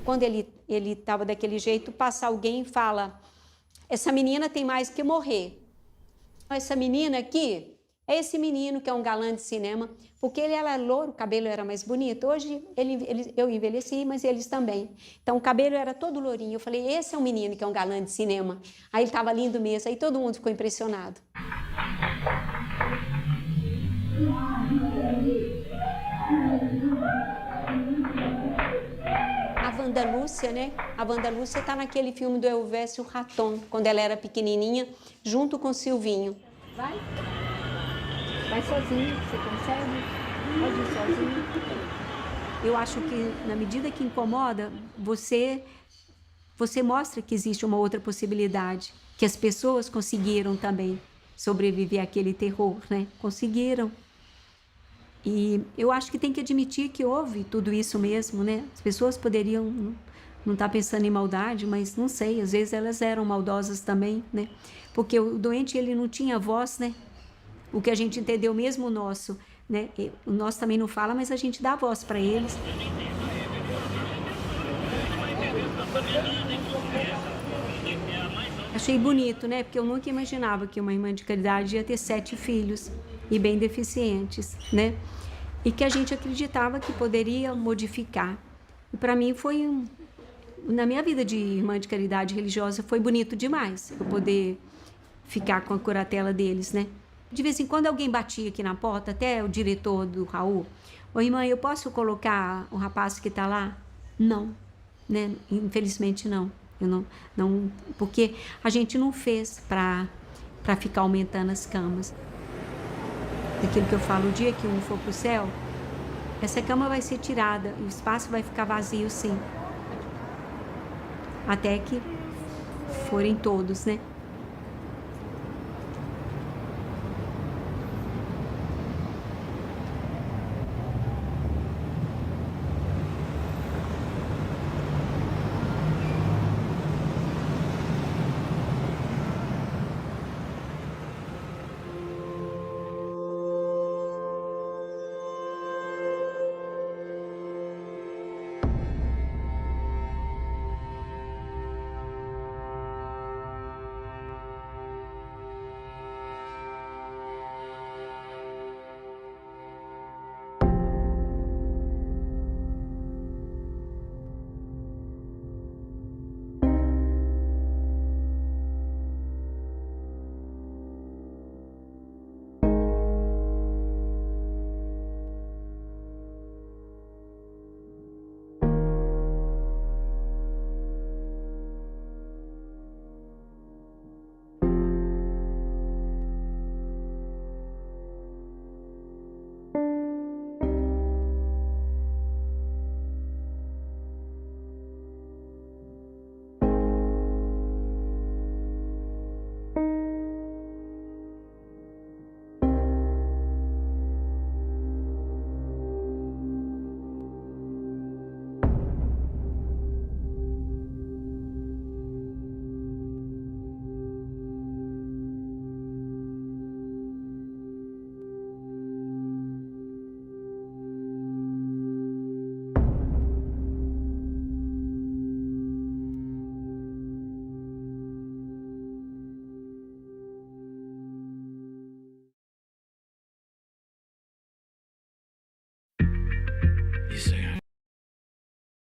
Quando ele estava daquele jeito, passa alguém e fala: essa menina tem mais que morrer. Essa menina aqui é esse menino que é um galã de cinema, porque ele era louro, o cabelo era mais bonito. Hoje eu envelheci, mas eles também. Então o cabelo era todo lourinho. Eu falei: esse é um menino que é um galã de cinema. Aí ele estava lindo mesmo, aí todo mundo ficou impressionado. A Wanda Lúcia, né? A Wanda Lúcia está naquele filme do Elvésio Raton, quando ela era pequenininha, junto com o Silvinho. Vai sozinho, você consegue? Pode ir sozinho. Eu acho que, na medida que incomoda, você mostra que existe uma outra possibilidade, que as pessoas conseguiram também sobreviver àquele terror, né? Conseguiram. E eu acho que tem que admitir que houve tudo isso mesmo, né? As pessoas poderiam não estar pensando em maldade, mas não sei, às vezes elas eram maldosas também, né? Porque o doente, ele não tinha voz, né? O que a gente entendeu mesmo o nosso, né? O nosso também não fala, mas a gente dá voz para eles. Achei bonito, né? Porque eu nunca imaginava que uma irmã de caridade ia ter 7 filhos e bem deficientes, né? E que a gente acreditava que poderia modificar. E para mim foi na minha vida de irmã de caridade religiosa foi bonito demais eu poder ficar com a curatela deles, né? De vez em quando alguém batia aqui na porta, até o diretor do Raul: ô irmã, eu posso colocar o rapaz que está lá? Não, né? Infelizmente não. Eu não, porque a gente não fez para ficar aumentando as camas. Daquilo que eu falo, o dia que um for para o céu, essa cama vai ser tirada e o espaço vai ficar vazio, sim. Até que forem todos, né?